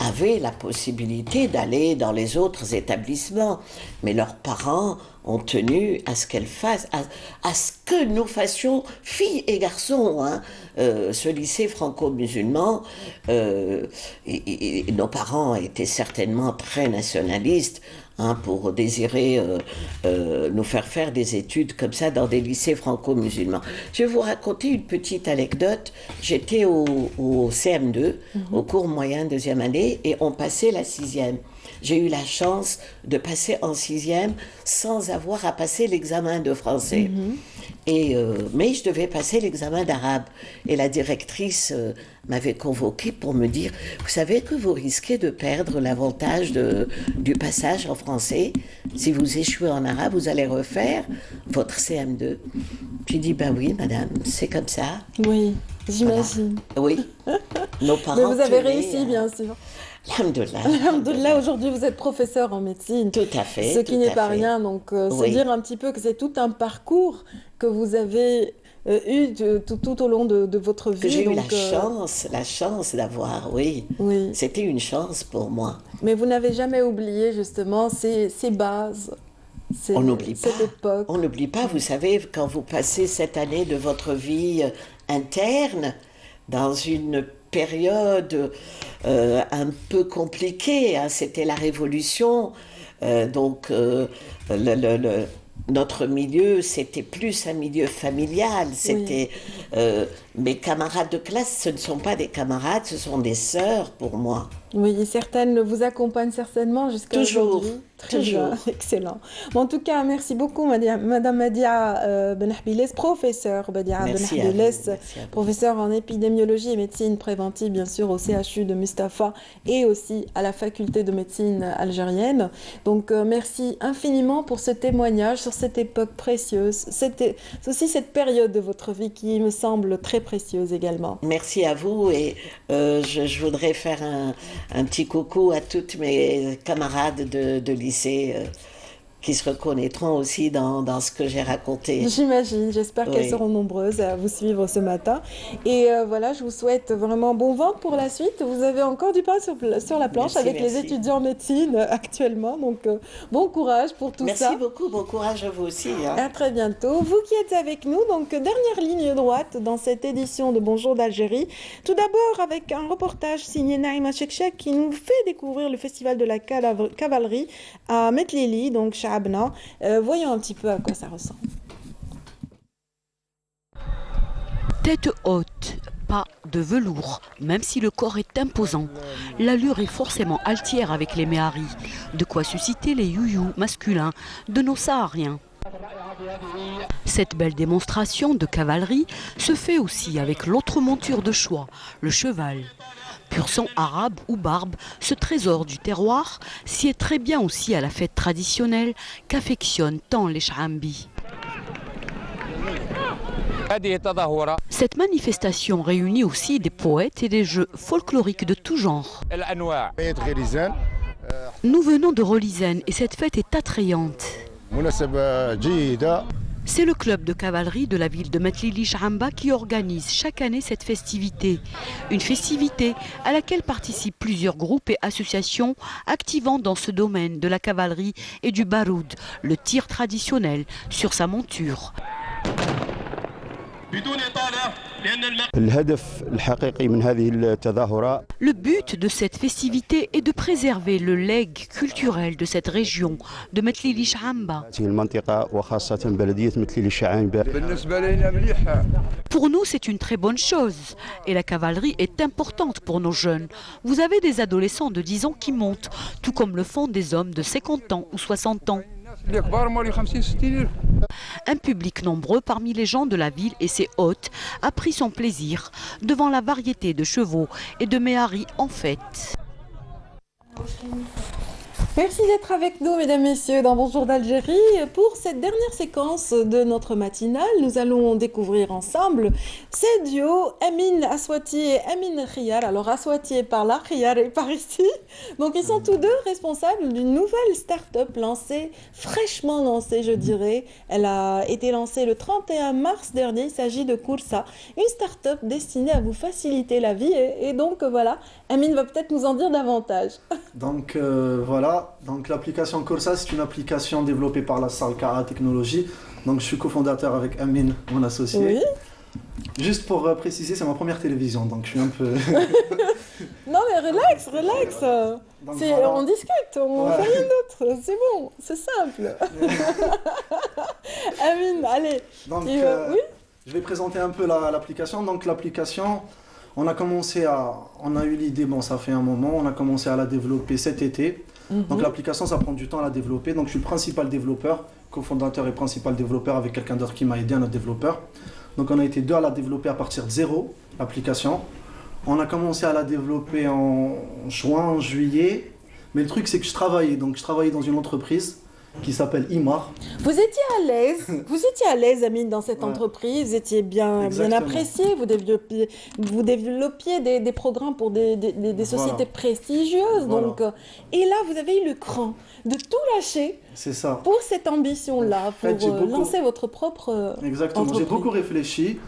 avaient la possibilité d'aller dans les autres établissements, mais leurs parents ont tenu à ce qu'elles fassent, à ce que nous fassions, filles et garçons, hein, ce lycée franco-musulman. Et nos parents étaient certainement très nationalistes, hein, pour désirer nous faire des études comme ça dans des lycées franco-musulmans. Je vais vous raconter une petite anecdote. J'étais au CM2, au cours moyen deuxième année, et on passait la 6e. J'ai eu la chance de passer en 6e sans avoir à passer l'examen de français. Mais je devais passer l'examen d'arabe. Et la directrice m'avait convoquée pour me dire, vous savez que vous risquez de perdre l'avantage du passage en français. Si vous échouez en arabe, vous allez refaire votre CM2. J'ai dit, ben oui, madame, c'est comme ça. Oui, j'imagine. Voilà. Oui. Nos parents. Mais vous avez réussi, bien sûr. Alhamdoulilah. Alhamdoulilah, aujourd'hui vous êtes professeur en médecine. Tout à fait. Ce qui n'est pas rien, donc c'est dire un petit peu que c'est tout un parcours que vous avez eu tout au long de votre vie. J'ai eu la chance d'avoir, oui. C'était une chance pour moi. Mais vous n'avez jamais oublié justement ces bases. On n'oublie pas. Cette époque. On n'oublie pas, vous savez, quand vous passez cette année de votre vie interne dans une période un peu compliquée, hein. C'était la Révolution, donc notre milieu, c'était plus un milieu familial, c'était mes camarades de classe, ce ne sont pas des camarades, ce sont des sœurs pour moi. Oui, certaines vous accompagnent certainement jusqu'à aujourd'hui. Très bien, excellent. Bon, en tout cas, merci beaucoup, Madame Madia Benahbilès, professeure Madia Benahbilès, professeure en épidémiologie et médecine préventive, bien sûr, au CHU de Mustapha et aussi à la faculté de médecine algérienne. Donc, merci infiniment pour ce témoignage sur cette époque précieuse. C'est aussi cette période de votre vie qui me semble très précieuse également. Merci à vous et je voudrais faire un petit coucou à toutes mes camarades de lycée qui se reconnaîtront aussi dans ce que j'ai raconté. J'imagine, j'espère qu'elles seront nombreuses à vous suivre ce matin. Et voilà, je vous souhaite vraiment bon vent pour la suite. Vous avez encore du pain sur la planche avec les étudiants en médecine actuellement. Donc, bon courage pour tout ça. Merci beaucoup, bon courage à vous aussi. Hein. À très bientôt. Vous qui êtes avec nous, donc dernière ligne droite dans cette édition de Bonjour d'Algérie. Tout d'abord avec un reportage signé Naïma Chekchek qui nous fait découvrir le festival de la cavalerie à Metlili, donc voyons un petit peu à quoi ça ressemble. Tête haute, pas de velours, même si le corps est imposant. L'allure est forcément altière avec les méharis, de quoi susciter les youyous masculins de nos sahariens. Cette belle démonstration de cavalerie se fait aussi avec l'autre monture de choix, le cheval. Pur sang arabe ou barbe, ce trésor du terroir sied très bien aussi à la fête traditionnelle qu'affectionnent tant les Chaambi. Cette manifestation réunit aussi des poètes et des jeux folkloriques de tout genre. Nous venons de Rolizen et cette fête est attrayante. C'est le club de cavalerie de la ville de Metlili Chamba qui organise chaque année cette festivité. Une festivité à laquelle participent plusieurs groupes et associations activant dans ce domaine de la cavalerie et du baroud, le tir traditionnel sur sa monture. Le but de cette festivité est de préserver le legs culturel de cette région, de Metlili Chamba. Pour nous, c'est une très bonne chose. Et la cavalerie est importante pour nos jeunes. Vous avez des adolescents de 10 ans qui montent, tout comme le font des hommes de 50 ans ou 60 ans. Un public nombreux parmi les gens de la ville et ses hôtes a pris son plaisir devant la variété de chevaux et de méharis en fête. Merci d'être avec nous, mesdames, messieurs, dans Bonjour d'Algérie. Pour cette dernière séquence de notre matinale, nous allons découvrir ensemble ces duos, Amin Aswati et Amin Khiyar. Alors, Aswati est par là, Khiyar est par ici. Donc, ils sont tous deux responsables d'une nouvelle start-up lancée, fraîchement lancée, je dirais. Elle a été lancée le 31 mars dernier. Il s'agit de Koursa, une start-up destinée à vous faciliter la vie. Et donc, voilà, Amin va peut-être nous en dire davantage. Donc, voilà. Donc l'application Koursa, c'est une application développée par la Salka Technologies. Donc je suis cofondateur avec Amin, mon associé. Oui. Juste pour préciser, c'est ma première télévision, donc je suis un peu... Non mais relax. Voilà. On discute, on fait rien d'autre, c'est bon, c'est simple. Amin, allez. Donc oui, je vais présenter un peu l'application. Donc l'application, on a eu l'idée, bon ça fait un moment, on a commencé à la développer cet été. Donc l'application, ça prend du temps à la développer. Donc je suis le principal développeur, cofondateur et principal développeur avec quelqu'un d'autre qui m'a aidé, un autre développeur. Donc on a été deux à la développer à partir de zéro, l'application. On a commencé à la développer en juin, juillet. Mais le truc, c'est que je travaillais dans une entreprise qui s'appelle Imar. Vous étiez à l'aise, Amine, dans cette entreprise, vous étiez bien apprécié, vous développiez des programmes pour des sociétés prestigieuses. Voilà. Donc, et là, vous avez eu le cran de tout lâcher pour cette ambition-là, pour lancer votre propre Exactement, j'ai beaucoup réfléchi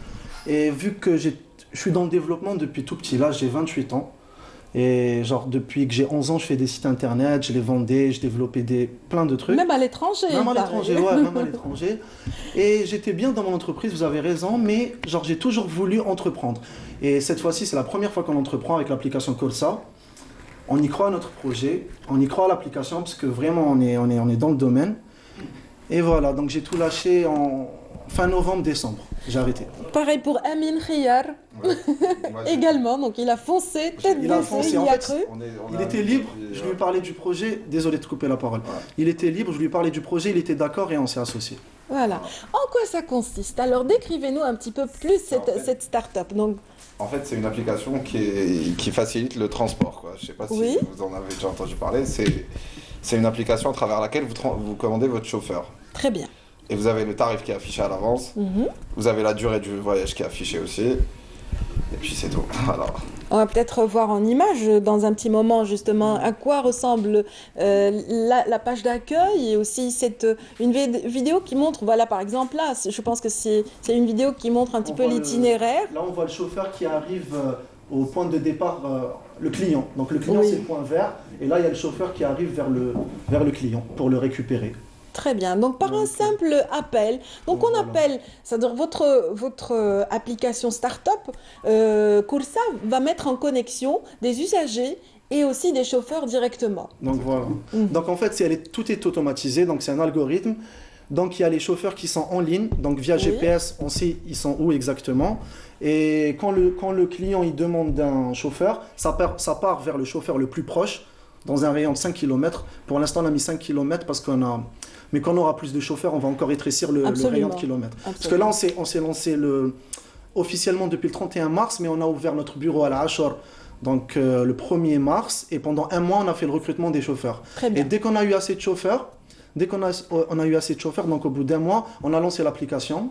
et vu que je suis dans le développement depuis tout petit, là j'ai 28 ans. Et genre depuis que j'ai 11 ans, je fais des sites internet, je les vendais, je développais plein de trucs. Même à l'étranger. Même à l'étranger. Et j'étais bien dans mon entreprise, vous avez raison, mais genre j'ai toujours voulu entreprendre. Et cette fois-ci, c'est la première fois qu'on entreprend avec l'application Koursa. On y croit à notre projet, on y croit à l'application parce que vraiment on est dans le domaine. Et voilà, donc j'ai tout lâché en fin novembre, décembre. J'ai arrêté. Pareil pour Amin Khiyar. Également, donc il a foncé, tête baissée, il y a cru. Il était libre, je lui ai parlé du projet, désolé de couper la parole. Il était libre, je lui ai parlé du projet, il était d'accord et on s'est associés. Voilà. En quoi ça consiste? Alors décrivez-nous un petit peu plus cette start-up. Donc... En fait, c'est une application qui facilite le transport, quoi. Je ne sais pas si vous en avez déjà entendu parler. C'est une application à travers laquelle vous commandez votre chauffeur. Très bien. Et vous avez le tarif qui est affiché à l'avance. Vous avez la durée du voyage qui est affichée aussi. Et puis c'est tout. Alors... On va peut-être voir en image dans un petit moment justement à quoi ressemble la page d'accueil et aussi une vidéo qui montre, voilà par exemple là, je pense que c'est une vidéo qui montre un petit peu l'itinéraire. Là on voit le chauffeur qui arrive au point de départ, le client. Donc le client c'est le point vert et là il y a le chauffeur qui arrive vers le client pour le récupérer. Très bien, donc par un simple appel, donc on appelle, c'est-à-dire votre application start-up, Koursa va mettre en connexion des usagers et aussi des chauffeurs directement. Donc voilà, donc en fait tout est automatisé, donc c'est un algorithme, donc il y a les chauffeurs qui sont en ligne, donc via GPS on sait ils sont où exactement, et quand le client il demande d'un chauffeur, ça part vers le chauffeur le plus proche, dans un rayon de 5 km, pour l'instant on a mis 5 km parce mais quand on aura plus de chauffeurs, on va encore rétrécir le rayon de kilomètres. Parce que là, on s'est lancé officiellement depuis le 31 mars, mais on a ouvert notre bureau à la Hachor Donc le 1er mars, et pendant un mois, on a fait le recrutement des chauffeurs. Et dès qu'on a eu assez de chauffeurs, donc au bout d'un mois, on a lancé l'application.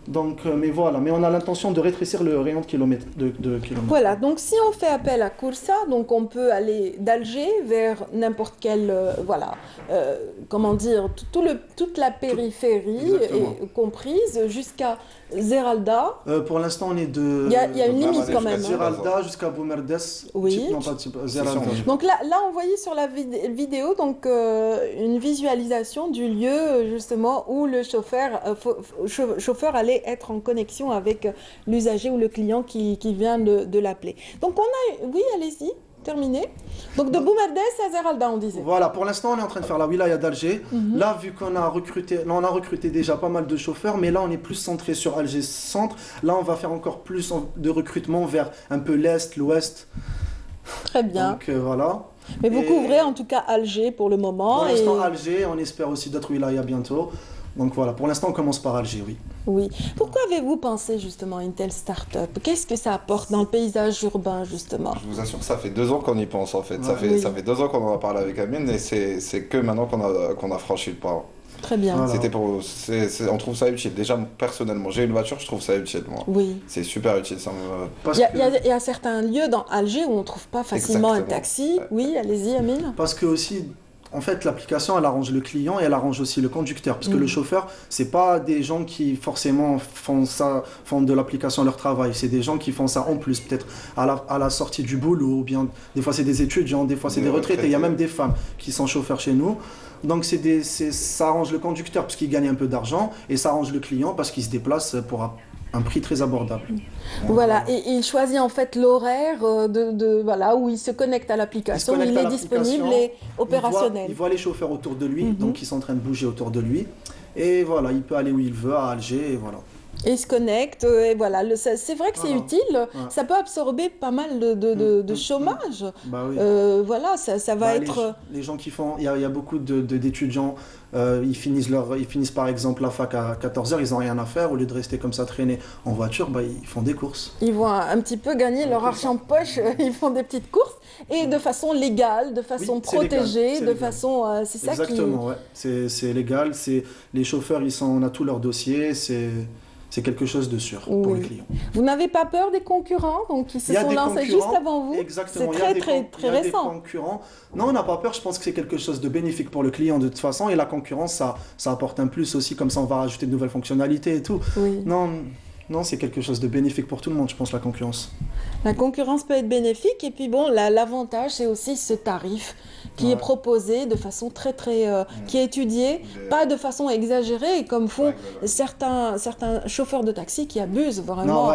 Donc, mais on a l'intention de rétrécir le rayon de kilomètres. Voilà, donc si on fait appel à Coursa, donc on peut aller d'Alger vers n'importe quelle, comment dire, toute la périphérie est comprise jusqu'à Zeralda. Pour l'instant, on est de... Il y a une limite quand même. Zeralda jusqu'à Boumerdes. Oui. Zeralda. Donc là, on voyait sur la vidéo donc, une visualisation du lieu justement où le chauffeur allait être en connexion avec l'usager ou le client qui vient de l'appeler. Donc on a... Oui, allez-y. Terminé. Donc de Boumerdes à Zeralda, on disait. Voilà, pour l'instant, on est en train de faire la wilaya d'Alger. Là, vu qu'on a recruté déjà pas mal de chauffeurs, mais là, on est plus centré sur Alger Centre. Là, on va faire encore plus de recrutement vers un peu l'Est, l'Ouest. Très bien. Donc voilà. Mais vous couvrez en tout cas Alger pour le moment. Pour l'instant, Alger, on espère aussi d'autres wilayas bientôt. Donc voilà, pour l'instant, on commence par Alger, oui. Oui. Pourquoi avez-vous pensé justement à une telle start-up? Qu'est-ce que ça apporte dans le paysage urbain, justement? Je vous assure que ça fait 2 ans qu'on y pense, en fait. Ça fait 2 ans qu'on en a parlé avec Amine, et c'est que maintenant qu'on a franchi le pas. Très bien. Voilà. On trouve ça utile. Déjà, personnellement, j'ai une voiture, je trouve ça utile, moi. Oui. C'est super utile. Il y a certains lieux dans Alger où on ne trouve pas facilement un taxi. Oui, allez-y, Amine. Parce que aussi... En fait, l'application, elle arrange le client et elle arrange aussi le conducteur. Parce que le chauffeur, c'est pas des gens qui forcément font de l'application leur travail. C'est des gens qui font ça en plus, peut-être à la sortie du boulot, ou bien des fois c'est des étudiants, des fois c'est des retraités. Il y a même des femmes qui sont chauffeurs chez nous. Donc ça arrange le conducteur parce qu'il gagne un peu d'argent et ça arrange le client parce qu'il se déplace pour un prix très abordable. Voilà, et il choisit en fait l'horaire où il se connecte à l'application, il est disponible et opérationnel. Il voit les chauffeurs autour de lui, donc ils sont en train de bouger autour de lui. Et voilà, il peut aller où il veut, à Alger, et voilà. Et il se connecte, et voilà. C'est vrai que c'est utile, ça peut absorber pas mal de chômage. Bah oui. Voilà, ça va être... Les gens qui font... Il y a beaucoup d'étudiants, ils finissent par exemple la fac à 14h, ils n'ont rien à faire, au lieu de rester comme ça traîner en voiture, ils font des courses. Ils vont un petit peu gagner leur argent de poche, ils font des petites courses, et de façon légale, de façon protégée, façon... c'est ça qui... Exactement, ouais. C'est légal, les chauffeurs, on a tout leur dossier, c'est quelque chose de sûr pour les clients. Vous n'avez pas peur des concurrents qui se sont lancés juste avant vous? Exactement. C'est très récent. Des concurrents. Non, on n'a pas peur. Je pense que c'est quelque chose de bénéfique pour le client de toute façon. Et la concurrence, ça apporte un plus aussi. Comme ça, on va rajouter de nouvelles fonctionnalités et tout. Oui. Non, c'est quelque chose de bénéfique pour tout le monde, je pense, la concurrence. La concurrence peut être bénéfique. Et puis bon, l'avantage, c'est aussi ce tarif qui est proposé de façon qui est étudié, pas de façon exagérée, comme font certains chauffeurs de taxi qui abusent vraiment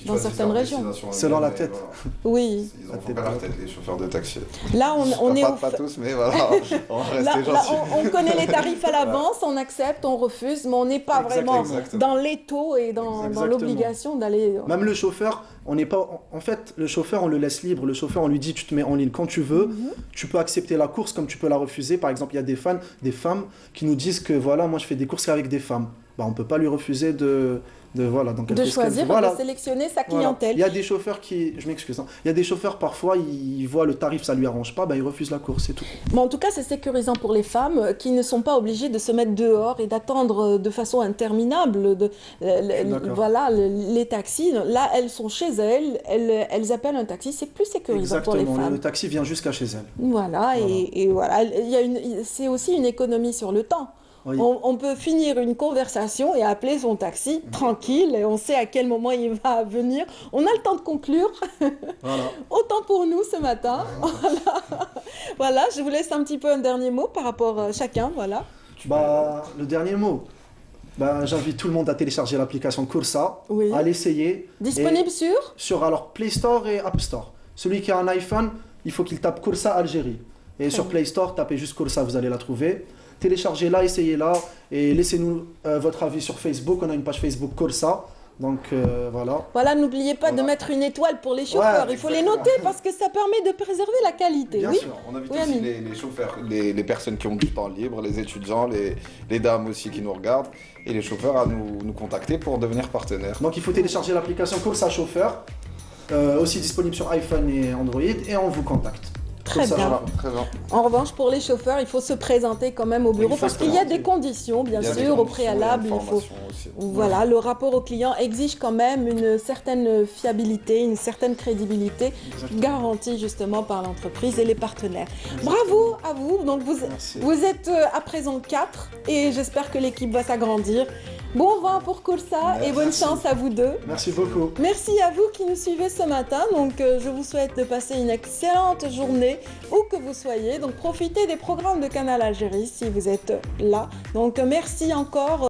dans certaines régions. C'est dans la tête. Oui. Ils ont fait la tête, les chauffeurs de taxi. Là, on est... Pas tous, mais voilà, on va rester gentils. On connaît les tarifs à l'avance, on accepte, on refuse, mais on n'est pas vraiment dans l'étau et dans l'obligation d'aller... Même le chauffeur, on n'est pas... En fait, le chauffeur, on le laisse libre. Le chauffeur, on lui dit, tu te mets en ligne quand tu veux. Tu peux accepter la course comme tu peux la refuser. Par exemple, il y a des femmes qui nous disent que, voilà, moi, je fais des courses avec des femmes. On ne peut pas lui refuser de choisir, de sélectionner sa clientèle. Il y a des chauffeurs je m'excuse, il y a des chauffeurs parfois, ils voient le tarif, ça lui arrange pas, ils refusent la course, c'est tout. En tout cas, c'est sécurisant pour les femmes qui ne sont pas obligées de se mettre dehors et d'attendre de façon interminable les taxis. Là, elles sont chez elles appellent un taxi, c'est plus sécurisant pour les femmes. Le taxi vient jusqu'à chez elles. Voilà. Et voilà, c'est aussi une économie sur le temps. Oui. On peut finir une conversation et appeler son taxi tranquille et on sait à quel moment il va venir. On a le temps de conclure. Voilà. Autant pour nous ce matin. Voilà, je vous laisse un petit peu un dernier mot par rapport à chacun. Voilà. Le dernier mot. J'invite tout le monde à télécharger l'application Coursa, à l'essayer. Disponible sur Play Store et App Store. Celui qui a un iPhone, il faut qu'il tape Coursa Algérie. Et sur Play Store, tapez juste Coursa, vous allez la trouver. Téléchargez-la, essayez-la et laissez-nous votre avis sur Facebook. On a une page Facebook Coursa. Donc voilà. Voilà, n'oubliez pas de mettre une étoile pour les chauffeurs. Il faut les noter parce que ça permet de préserver la qualité. Bien sûr, on invite aussi les chauffeurs, les personnes qui ont du temps libre, les étudiants, les dames aussi qui nous regardent et les chauffeurs à nous contacter pour devenir partenaires. Donc il faut télécharger l'application Coursa Chauffeur. aussi disponible sur iPhone et Android, et on vous contacte. Très bien. En revanche, pour les chauffeurs, il faut se présenter quand même au bureau parce qu'il y a des conditions, bien sûr, au préalable. Il faut, voilà, le rapport au client exige quand même une certaine fiabilité, une certaine crédibilité garantie justement par l'entreprise et les partenaires. Bravo à vous. Donc vous êtes à présent 4 et j'espère que l'équipe va s'agrandir. Bon vent pour Koursa et bonne chance à vous deux. Merci beaucoup. Merci à vous qui nous suivez ce matin. Donc, je vous souhaite de passer une excellente journée où que vous soyez. Donc, profitez des programmes de Canal Algérie si vous êtes là. Donc, merci encore.